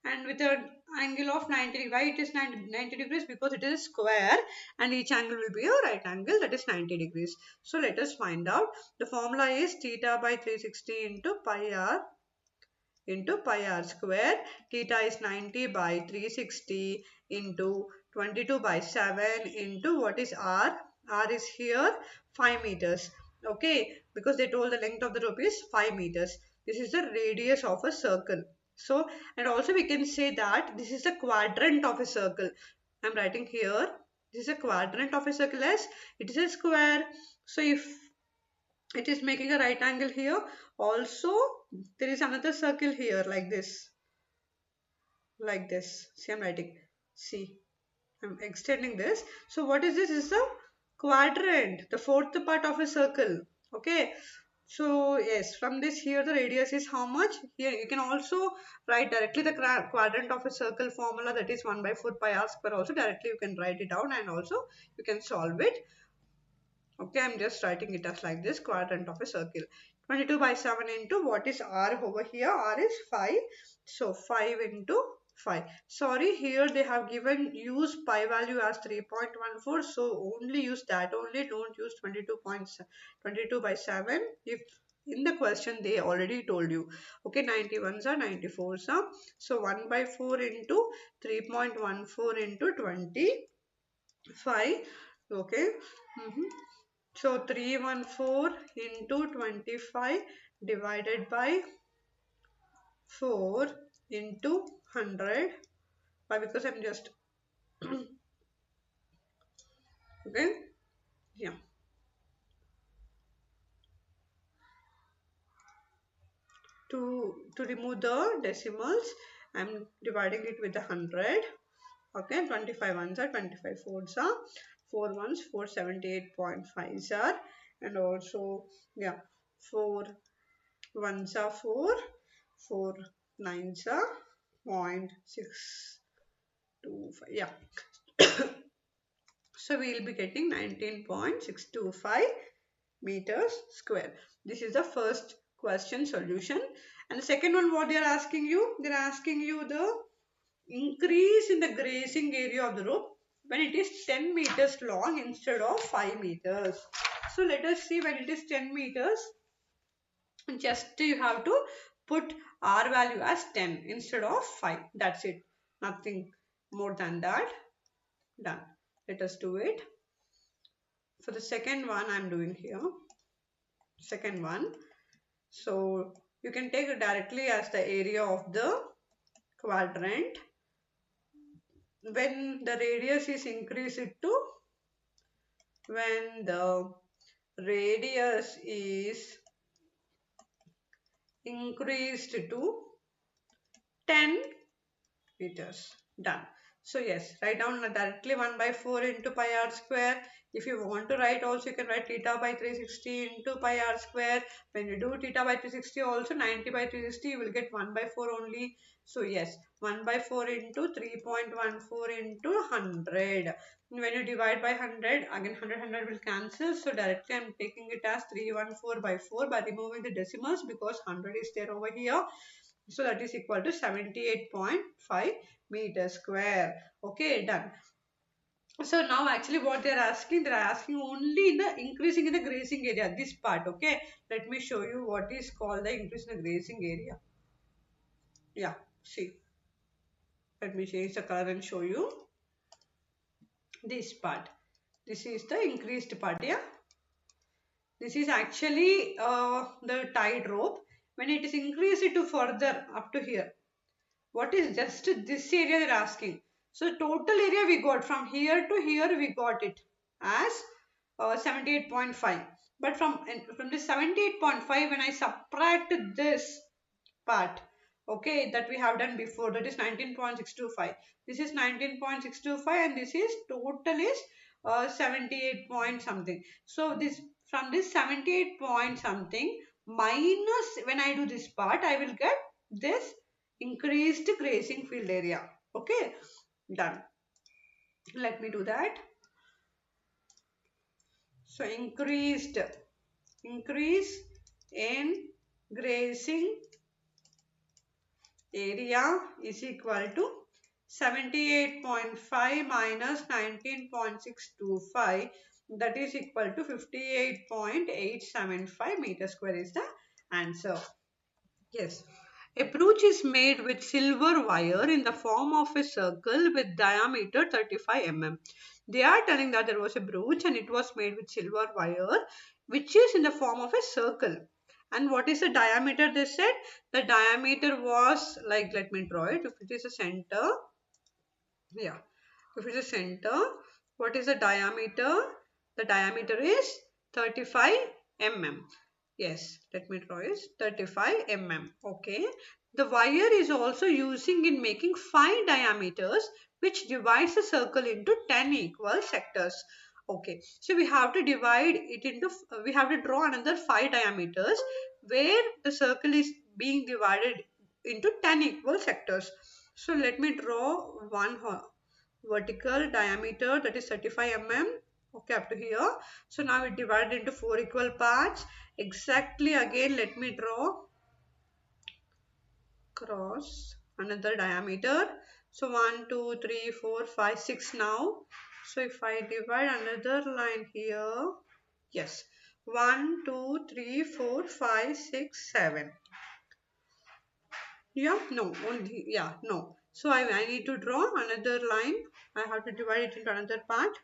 and with an angle of 90 degrees. Why it is 90 degrees? Because it is a square and each angle will be a right angle, that is 90 degrees. So let us find out. The formula is theta by 360 into pi r square. Theta is 90 by 360 into 22 by 7 into what is r? R is here 5 meters. Okay, because they told the length of the rope is 5 meters. This is the radius of a circle. So, and also we can say that this is the quadrant of a circle. I'm writing here. This is a quadrant of a circle as it is a square. So if it is making a right angle here, also there is another circle here like this. Like this. See, I'm writing. See, I'm extending this. So what is this? This is the quadrant, the fourth part of a circle. Okay. So yes, from this here the radius is how much? Here you can also write directly the quadrant of a circle formula, that is 1 by 4 pi r square. Also directly you can write it down and also you can solve it. Okay, I'm just writing it as like this, quadrant of a circle. 22 by 7 into what is r over here? R is 5. So 5 into 5. Sorry, here they have given use pi value as 3.14. So only use that only. Don't use 22 by 7. If in the question they already told you. Okay, 91s are 94s are. So 1 by 4 into 3.14 into 25. Okay. So 314 into 25 divided by 4 into 100. Why? Because I'm just okay. Yeah. To remove the decimals, I'm dividing it with 100. Okay, 25 ones are 25 fours are 4 ones 478.5 are, and also yeah 4 ones are 4 4 nines are 0.625. Yeah. So we will be getting 19.625 meters square. This is the first question solution. And the second one, what they are asking you? They are asking you the increase in the grazing area of the rope when it is 10 meters long instead of 5 meters. So let us see when it is 10 meters. Just you have to put r value as 10 instead of 5. That's it. Nothing more than that. Done. Let us do it. For the second one, I'm doing here. Second one. So you can take it directly as the area of the quadrant. When the radius is increased to, when the radius is increased to 10 meters. Done. So yes, write down directly 1 by 4 into pi r square. If you want to write also, you can write theta by 360 into pi r square. When you do theta by 360 also, 90 by 360, you will get 1 by 4 only. So yes, 1 by 4 into 3.14 into 100. When you divide by 100, again 100 will cancel. So directly I am taking it as 314 by 4 by removing the decimals because 100 is there over here. So that is equal to 78.5 meters square. Okay, done. So now actually what they're asking only in the increasing in the grazing area, this part. Okay, let me show you what is called the increase in the grazing area. Yeah, see, let me change the color and show you this part. This is the increased part. Yeah, this is actually the tied rope. When it is increased to further up to here, what is just this area they're asking. So total area we got from here to here, we got it as 78.5. But from this 78.5, when I subtract this part, okay, that we have done before, that is 19.625. This is 19.625 and this is total is 78 point something. So this, from this 78 point something minus, when I do this part, I will get this increased grazing field area. Okay, done. Let me do that. So increase in grazing area is equal to 78.5 minus 19.625, that is equal to 58.875 meter square is the answer. Yes. A brooch is made with silver wire in the form of a circle with diameter 35 mm. They are telling that there was a brooch and it was made with silver wire which is in the form of a circle. And what is the diameter, they said? The diameter was like, let me draw it. If it is a center, yeah. If it is a center, what is the diameter? The diameter is 35 mm. Yes, let me draw it. 35 mm. Okay. The wire is also using in making 5 diameters which divides the circle into 10 equal sectors. Okay. So we have to divide it into, we have to draw another 5 diameters where the circle is being divided into 10 equal sectors. So let me draw one vertical diameter, that is 35 mm. Okay, up to here. So now we divide into 4 equal parts. Exactly, again let me draw cross another diameter. So 1 2 3 4 5 6 now. So if I divide another line here, yes, 1 2 3 4 5 6 7. Yeah, no, only, yeah, no. So I need to draw another line. I have to divide it into another part.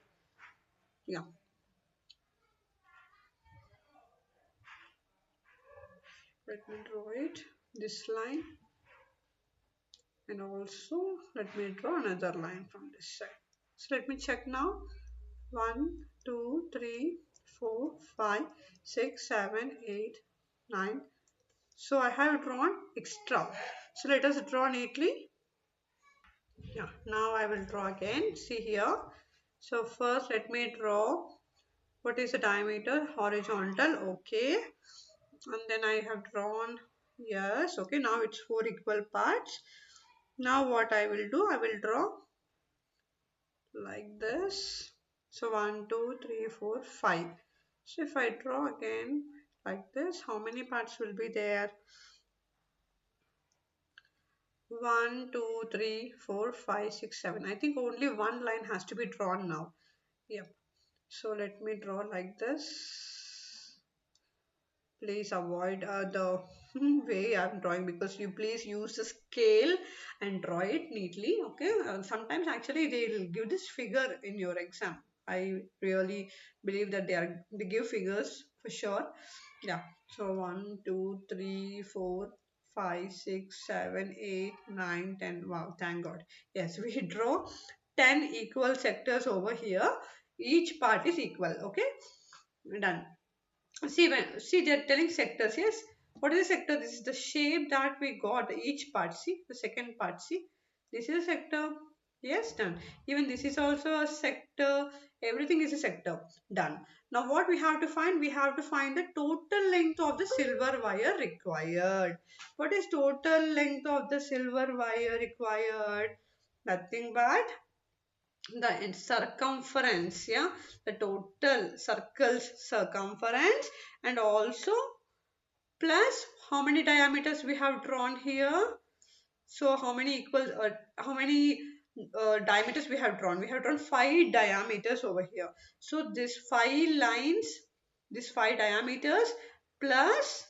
Yeah. Let me draw it, this line, and also let me draw another line from this side. So let me check now. 1 2 3 4 5 6 7 8 9. So I have drawn extra. So let us draw neatly. Yeah, now I will draw again. See here. So first let me draw what is the diameter, horizontal. Okay, and then I have drawn, yes, okay, now it's 4 equal parts. Now what I will do, I will draw like this. So 1 2 3 4 5. So if I draw again like this, how many parts will be there? 1 2 3 4 5 6 7. I think only one line has to be drawn now. Yep. So let me draw like this. Please avoid the way I'm drawing, because you please use the scale and draw it neatly. Okay, sometimes actually they'll give this figure in your exam. I really believe that they give figures for sure. Yeah, so 1 2 3 4 5 6 7 8 9 10. Wow, thank God. Yes, we draw 10 equal sectors over here. Each part is equal. Okay, done. See, they're telling sectors. Yes, what is a sector? This is the shape that we got, each part. See the second part. See, this is a sector. Yes, done. Even this is also a sector. Everything is a sector. Done. Now what we have to find? We have to find the total length of the silver wire required. What is total length of the silver wire required? Nothing but the circumference, yeah, the total circle's circumference, and also plus how many diameters we have drawn here. So how many diameters we have drawn? We have drawn 5 diameters over here. So this 5 lines, this 5 diameters plus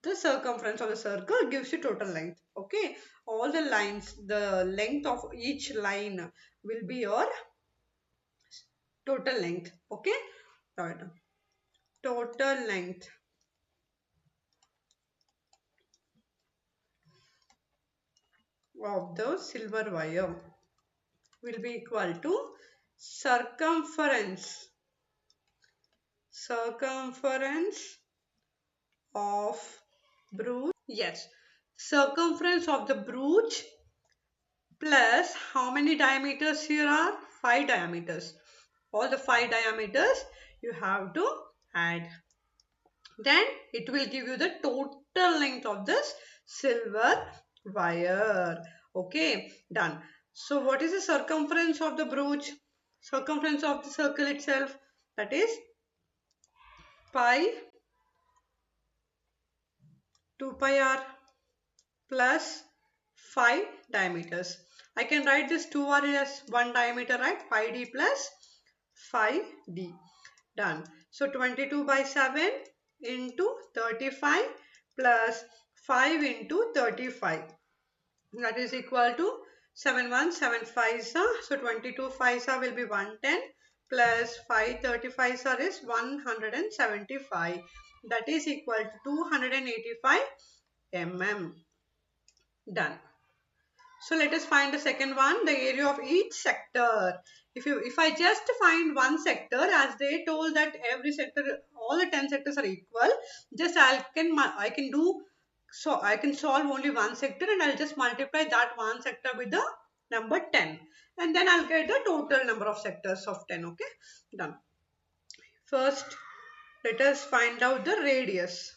the circumference of the circle gives you total length. Okay, all the lines, the length of each line will be your total length. Okay, right. Total length of the silver wire. will be equal to circumference of broach. Yes, circumference of the broach plus how many diameters here are? 5 diameters. All the 5 diameters you have to add. Then it will give you the total length of this silver wire. Okay, done. So what is the circumference of the broach? Circumference of the circle itself, that is pi 2 pi r plus 5 diameters. I can write this 2r as 1 diameter, right? Pi d plus 5d. Done. So 22 by 7 into 35 plus 5 into 35. That is equal to 7 1 7 5 so 22 5 will be 110 plus 5 35 is 175. That is equal to 285 mm. Done. So let us find the second one, the area of each sector. If I just find one sector, as they told that every sector, all the 10 sectors are equal, just I can do, so I can solve only one sector and I'll just multiply that one sector with the number 10, and then I'll get the total number of sectors of 10. Okay, done. First, let us find out the radius.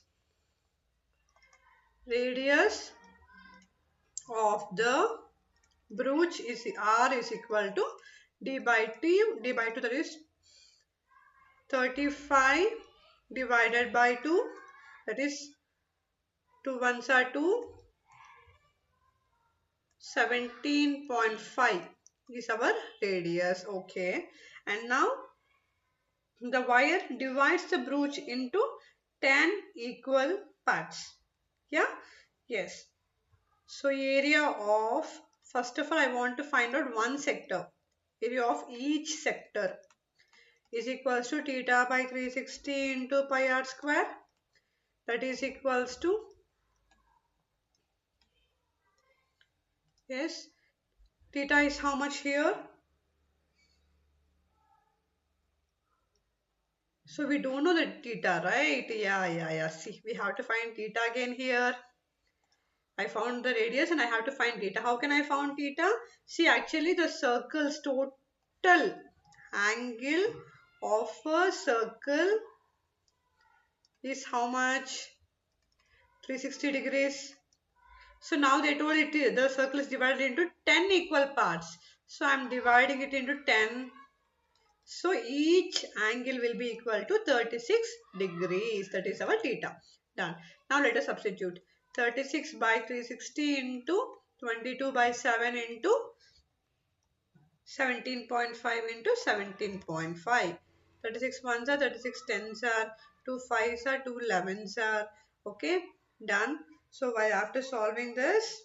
Radius of the broach is r is equal to d by 2, that is 35 divided by 2, that is 2 ones are 2, 17.5 is our radius. Okay, and now the wire divides the broach into 10 equal parts. Yeah, yes. So area of, first of all I want to find out one sector. Area of each sector is equals to theta by 360 into pi r square. That is equals to, yes, theta is how much here? So we don't know the theta, right? Yeah. See, we have to find theta again here. I found the radius and I have to find theta. How can I find theta? See, actually the circle's total angle of a circle is how much? 360 degrees. So now they told it the circle is divided into 10 equal parts. So I am dividing it into 10. So each angle will be equal to 36 degrees. That is our theta. Done. Now let us substitute. 36 by 360 into 22 by 7 into 17.5 into 17.5. 36 ones are 36 tens are 2 fives are 2 11s are. Okay, done. So while after solving this,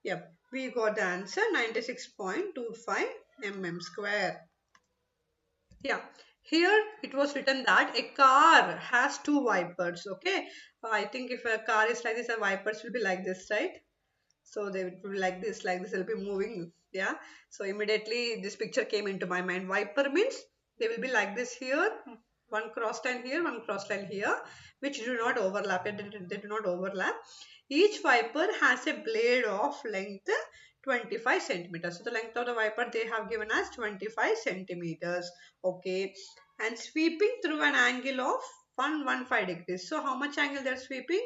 yep, we got the answer 96.25 mm square. Yeah, here it was written that a car has two wipers. Okay, I think if a car is like this, the wipers will be like this, right? So they will be like this, they'll be moving. Yeah, so immediately this picture came into my mind. Wiper means they will be like this here, one cross line here, one cross line here, which do not overlap. They do not overlap. Each wiper has a blade of length 25 centimeters. So the length of the wiper they have given as 25 centimeters. Okay, and sweeping through an angle of 115 degrees. So how much angle they're sweeping?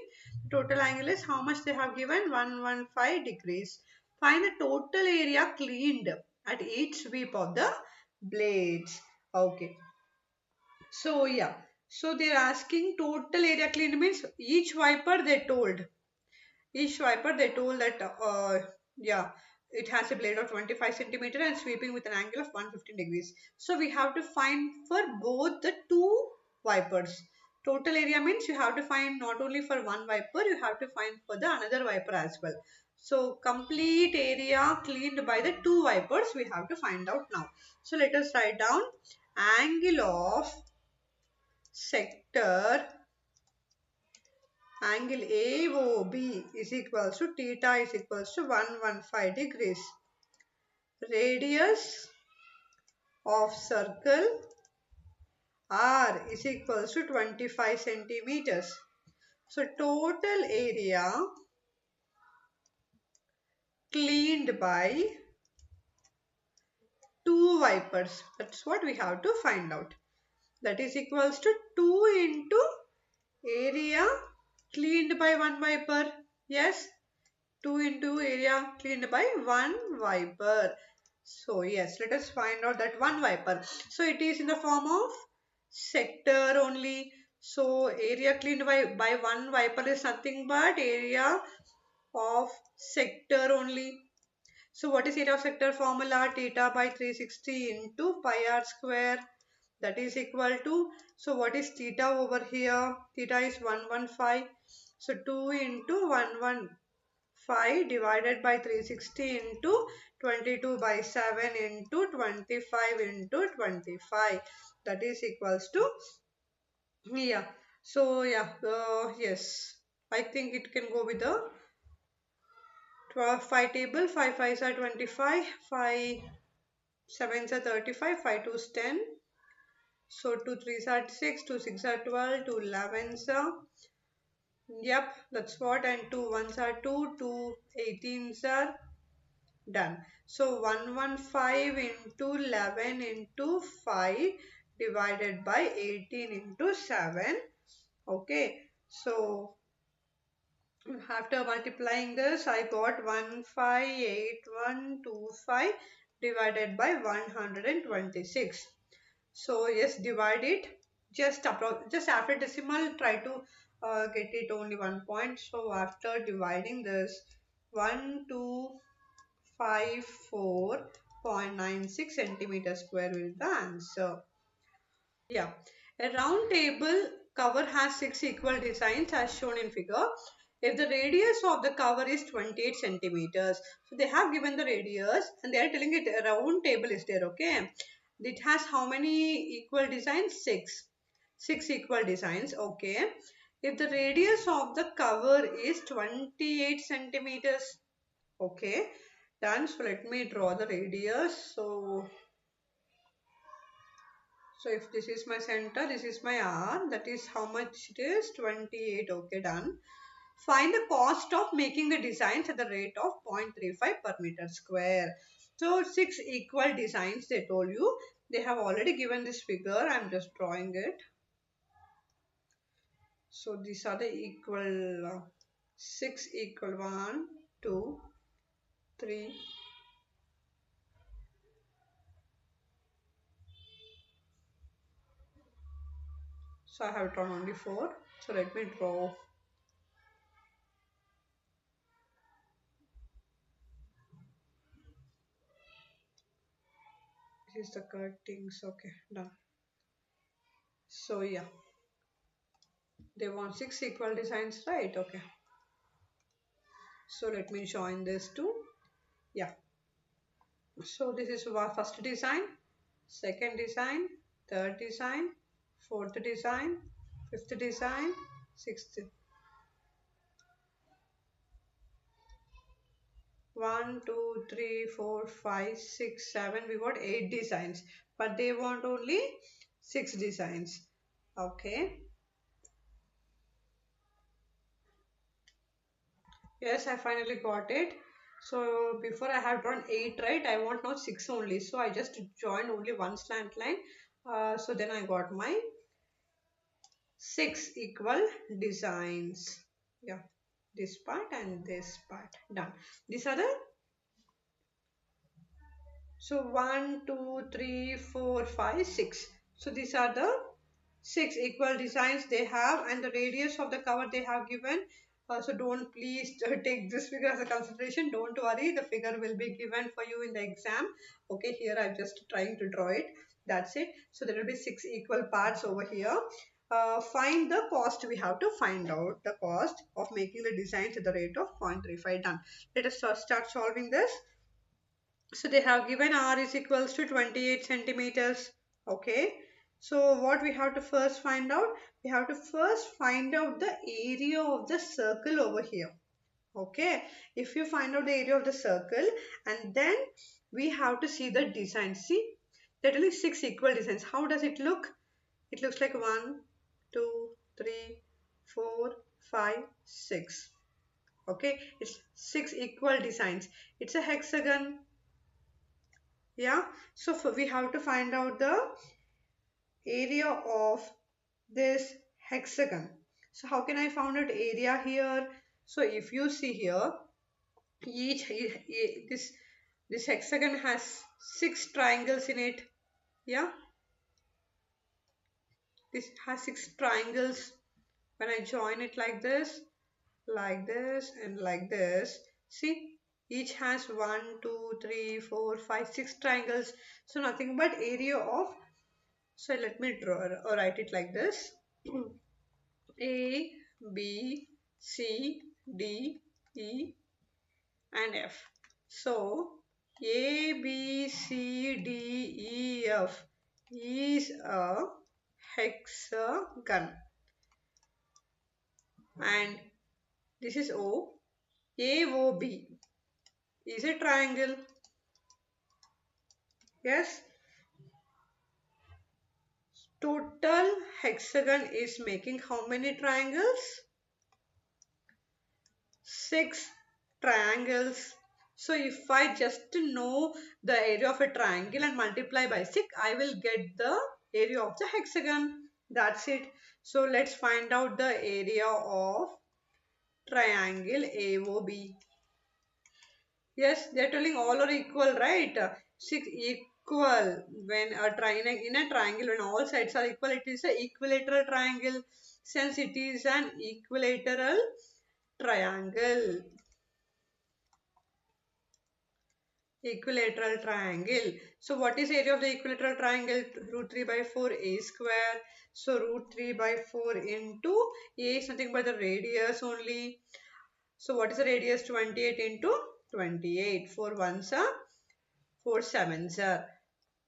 Total angle is how much they have given? 115 degrees. Find the total area cleaned at each sweep of the blades. Okay. So yeah. So they're asking total area cleaned means each wiper they told. Each wiper they told that yeah, it has a blade of 25 centimeter and sweeping with an angle of 115 degrees. So we have to find for both the two wipers. Total area means you have to find not only for one wiper, you have to find for the another wiper as well. So complete area cleaned by the two wipers we have to find out now. So let us write down angle of sector, angle AOB is equals to theta is equals to 115 degrees. radius of circle R is equals to 25 centimeters. So total area cleaned by two wipers. That's what we have to find out. That is equals to 2 into area cleaned by one wiper. Yes, 2 into area cleaned by one wiper. So yes, let us find out that one wiper. So it is in the form of sector only. So area cleaned by one wiper is nothing but area of sector only. So what is area of sector formula? Theta by 360 into pi r square. That is equal to, so what is theta over here? Theta is 115. So 2 into 115 divided by 360 into 22 by 7 into 25 into 25. That is equals to, yeah. So yeah, yes. I think it can go with the 5 table. 5 5s are 25, 5 7s are 35, 5 2s 10. So 2 3s are 6, 2 6 are 12, 2 11s are, yep, that's what, and 2 1s are 2, 2 18s are done. So 115 into 11 into 5 divided by 18 into 7. Okay, so after multiplying this, I got 158125 divided by 126. So yes, divide it. Just after decimal, try to get it only 1 point. So after dividing this, 1254.96 centimeter square will be the answer. Yeah, a round table cover has 6 equal designs as shown in figure. If the radius of the cover is 28 centimeters, so they have given the radius and they are telling it a round table is there, okay? It has how many equal designs? 6. 6 equal designs, okay. If the radius of the cover is 28 centimeters, okay, done. So let me draw the radius. So if this is my center, this is my R, that is how much it is? 28. Okay, done. Find the cost of making the designs at the rate of 0.35 per meter square. So 6 equal designs they told you. They have already given this figure. I'm just drawing it. So these are the equal 6 equal 1, 2, 3. So I have drawn only 4. So let me draw. This is the cuttings. Okay, done. So yeah, they want 6 equal designs, right? Okay. So let me join this too. Yeah. So this is our first design, second design, third design, fourth design, fifth design, sixth. 1, 2, 3, 4, 5, 6, 7. We got 8 designs, but they want only 6 designs. Okay. Yes, I finally got it. So before I have drawn 8, right? I want now 6 only. So I just joined only one slant line. So then I got my 6 equal designs. Yeah, this part and this part done. These are the, so 1 2 3 4 5 6. So these are the 6 equal designs they have, and the radius of the cover they have given. So don't please take this figure as a consideration. Don't worry, the figure will be given for you in the exam. Okay, here I'm just trying to draw it. That's it. So there will be 6 equal parts over here. Find the cost. We have to find out the cost of making the designs at the rate of 0.35. Done. Let us start solving this. So they have given R is equals to 28 centimeters. Okay. So what we have to first find out? We have to first find out the area of the circle over here. Okay. If you find out the area of the circle and then we have to see the design. See, there are only 6 equal designs. How does it look? It looks like 1, 2, 3, 4, 5, 6. Okay, it's 6 equal designs. It's a hexagon. Yeah, so we have to find out the area of this hexagon. So how can I find out area here? So if you see here, this hexagon has 6 triangles in it. Yeah, this has 6 triangles. When I join it like this, and like this, see, each has 1, 2, 3, 4, 5, 6 triangles. So nothing but area of, so let me draw or write it like this. A, B, C, D, E, and F. So A, B, C, D, E, F is a hexagon, and this is O. AOB is a triangle. Yes, total hexagon is making how many triangles? 6 triangles. So if I just know the area of a triangle and multiply by 6, I will get the area of the hexagon. That's it. So let's find out the area of triangle AOB. Yes, they're telling all are equal, right? 6 equal. When in a triangle, when all sides are equal, it is a equilateral triangle. Since it is an equilateral triangle. Equilateral triangle. So what is area of the equilateral triangle? Root 3 by 4 a square. So root 3 by 4 into a is nothing but the radius only. So what is the radius? 28 into 28. 4 ones are 4 sevens are.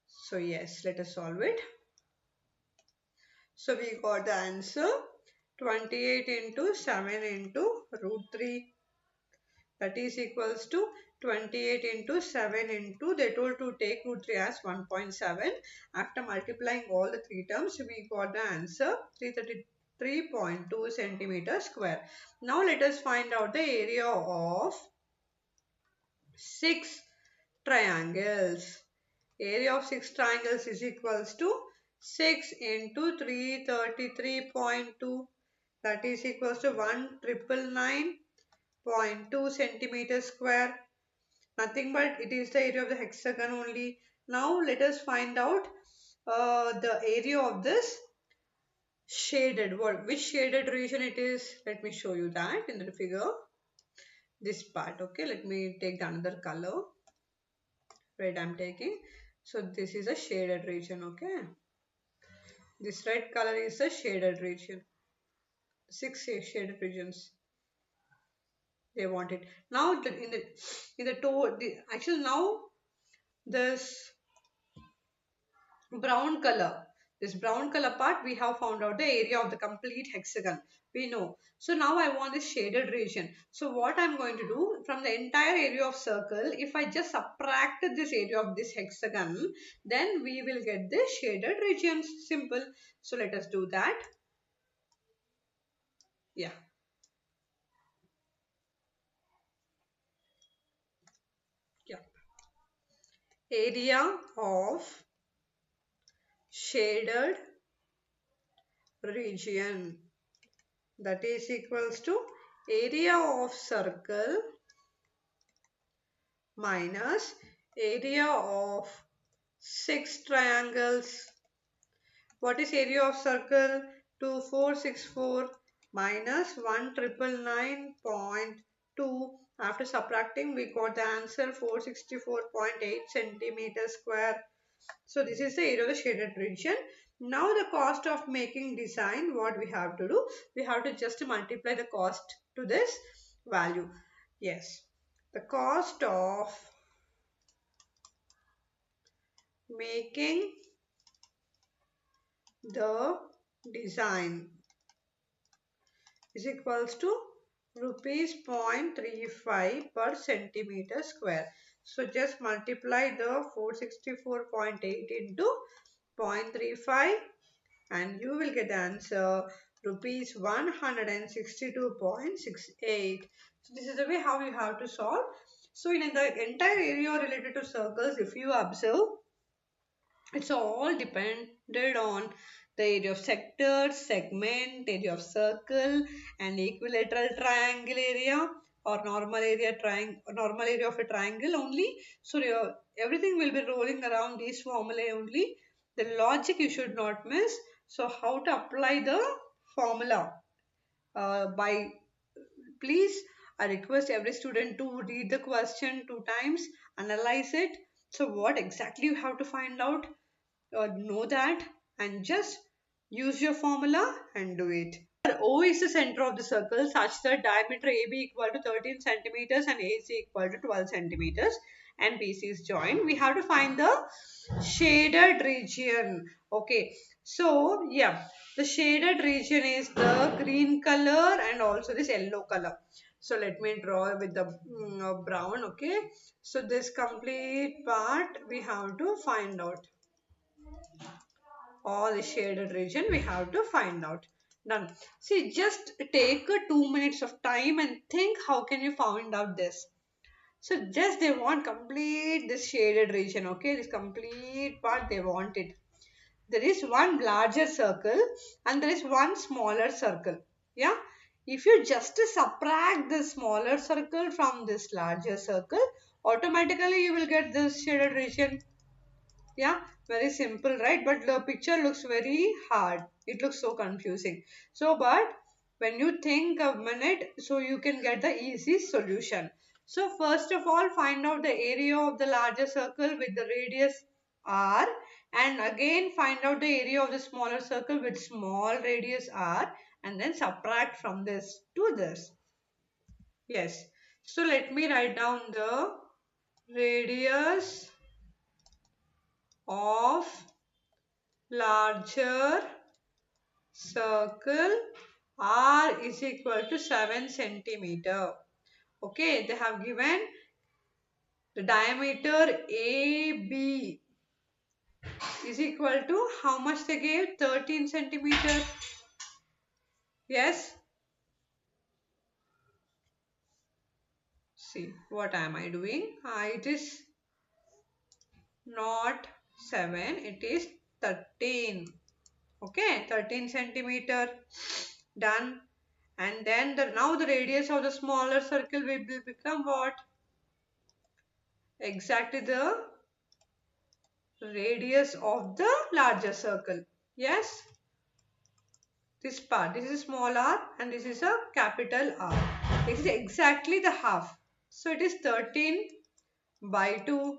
So yes, let us solve it. So we got the answer 28 into 7 into root 3. That is equals to 28 into 7 into, they told to take root 3 as 1.7. After multiplying all the 3 terms, we got the answer 333.2 centimeters square. Now let us find out the area of 6 triangles. Area of 6 triangles is equals to 6 into 333.2. That is equals to 1,999.2 centimeters square. Nothing but it is the area of the hexagon only. Now let us find out the area of this shaded. Which shaded region it is? Let me show you that in the figure. This part. Okay, let me take another color. Red I'm taking. So this is a shaded region. Okay, this red color is the shaded region. 6 shaded regions they want it. Now actually now this brown color, this brown color part, we have found out the area of the complete hexagon, we know. So now I want this shaded region. So what I'm going to do, from the entire area of circle, if I just subtract this area of this hexagon, then we will get the shaded regions. Simple. So let us do that. Yeah, yeah. Area of shaded region, that is equals to area of circle minus area of 6 triangles. What is area of circle? 2464 minus 1,999.2. After subtracting, we got the answer 464.8 centimeters square. So this is the area of the shaded region. Now the cost of making design, what we have to do? We have to just multiply the cost to this value. Yes, the cost of making the design is equals to rupees 0.35 per centimeter square. So just multiply the 464.8 into 0.35 and you will get the answer rupees 162.68. So this is the way how you have to solve. So in the entire area related to circles, if you observe, it's all depended on the area of sector, segment, area of circle, and equilateral triangle area or normal area of a triangle only. So everything will be rolling around these formulae only. The logic you should not miss. So how to apply the formula? By please, I request every student to read the question 2 times, analyze it. So what exactly you have to find out, know that, and just use your formula and do it. O is the center of the circle such that diameter AB equal to 13 centimeters and AC equal to 12 centimeters and BC is joined. We have to find the shaded region. Okay, so yeah, the shaded region is the green color and also this yellow color. So let me draw with the brown. Okay, so this complete part we have to find out. All the shaded region we have to find out. Done. See, just take 2 minutes of time and think how can you find out this. So just they want complete this shaded region. Okay, this complete part they want it. There is one larger circle and there is one smaller circle. Yeah, if you just subtract the smaller circle from this larger circle, automatically you will get this shaded region. Yeah, very simple, right? But the picture looks very hard. It looks so confusing. So, but when you think a minute, so you can get the easy solution. So, first of all, find out the area of the larger circle with the radius r, and again find out the area of the smaller circle with small radius r, and then subtract from this to this. Yes. So, let me write down the radius of larger circle R is equal to 7 centimeter. Okay, they have given the diameter AB is equal to how much they gave? 13 centimeter. Yes. See, what am I doing? It is not 7, it is 13. Okay, 13 centimeter. Done. And then now the radius of the smaller circle will become what? Exactly the radius of the larger circle. Yes, this part, this is small r and this is a capital R. This is exactly the half. So it is 13 by 2,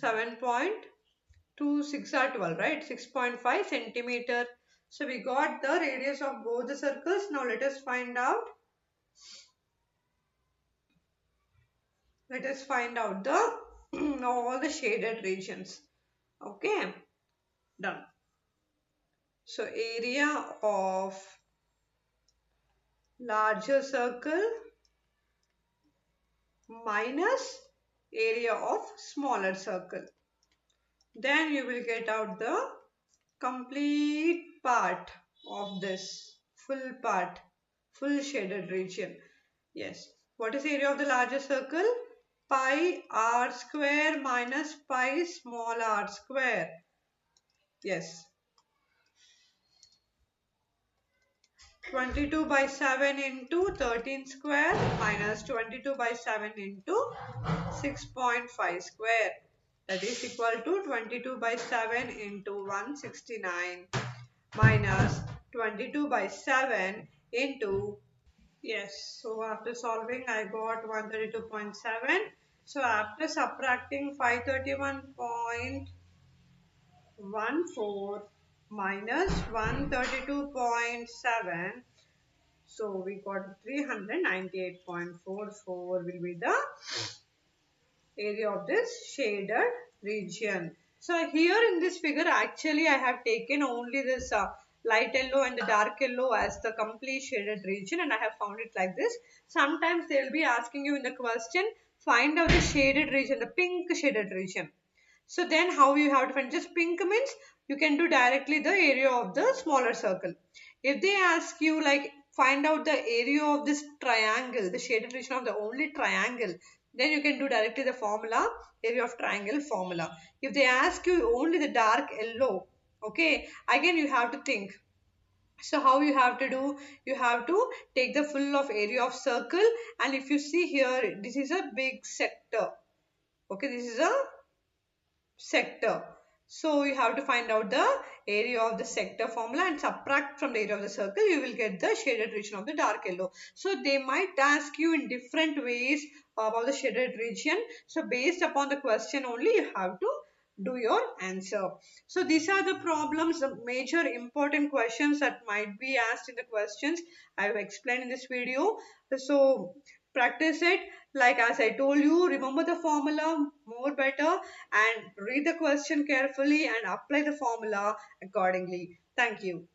7.26 or 12, right? 6.5 centimeter. So we got the radius of both the circles. Now let us find out. Let us find out the all the shaded regions. Okay, done. So area of larger circle minus area of smaller circle. Then you will get out the complete part of this full part, full shaded region. Yes. What is area of the larger circle? Pi r square minus pi small r square. Yes. 22 by 7 into 13 square minus 22 by 7 into 6.5 square. That is equal to 22 by 7 into 169 minus 22 by 7 into, yes, so after solving I got 132.7. So after subtracting 531.14 minus 132.7, so we got 398.44 will be the area of this shaded region. So here in this figure actually I have taken only this light yellow and the dark yellow as the complete shaded region and I have found it like this. Sometimes they will be asking you in the question find out the shaded region, the pink shaded region. So then how you have to find, just pink means you can do directly the area of the smaller circle. If they ask you like find out the area of this triangle, the shaded region of the only triangle, then you can do directly the formula, area of triangle formula. If they ask you only the dark yellow, okay, again you have to think. So how you have to do, you have to take the full of area of circle, and if you see here, this is a big sector. Okay, this is a sector. So you have to find out the area of the sector formula and subtract from the area of the circle, you will get the shaded region of the dark yellow. So they might ask you in different ways about the shaded region. So based upon the question only, you have to do your answer. So these are the problems, the major important questions that might be asked in the questions I have explained in this video. So practice it, like as I told you, remember the formula more better and read the question carefully and apply the formula accordingly. Thank you.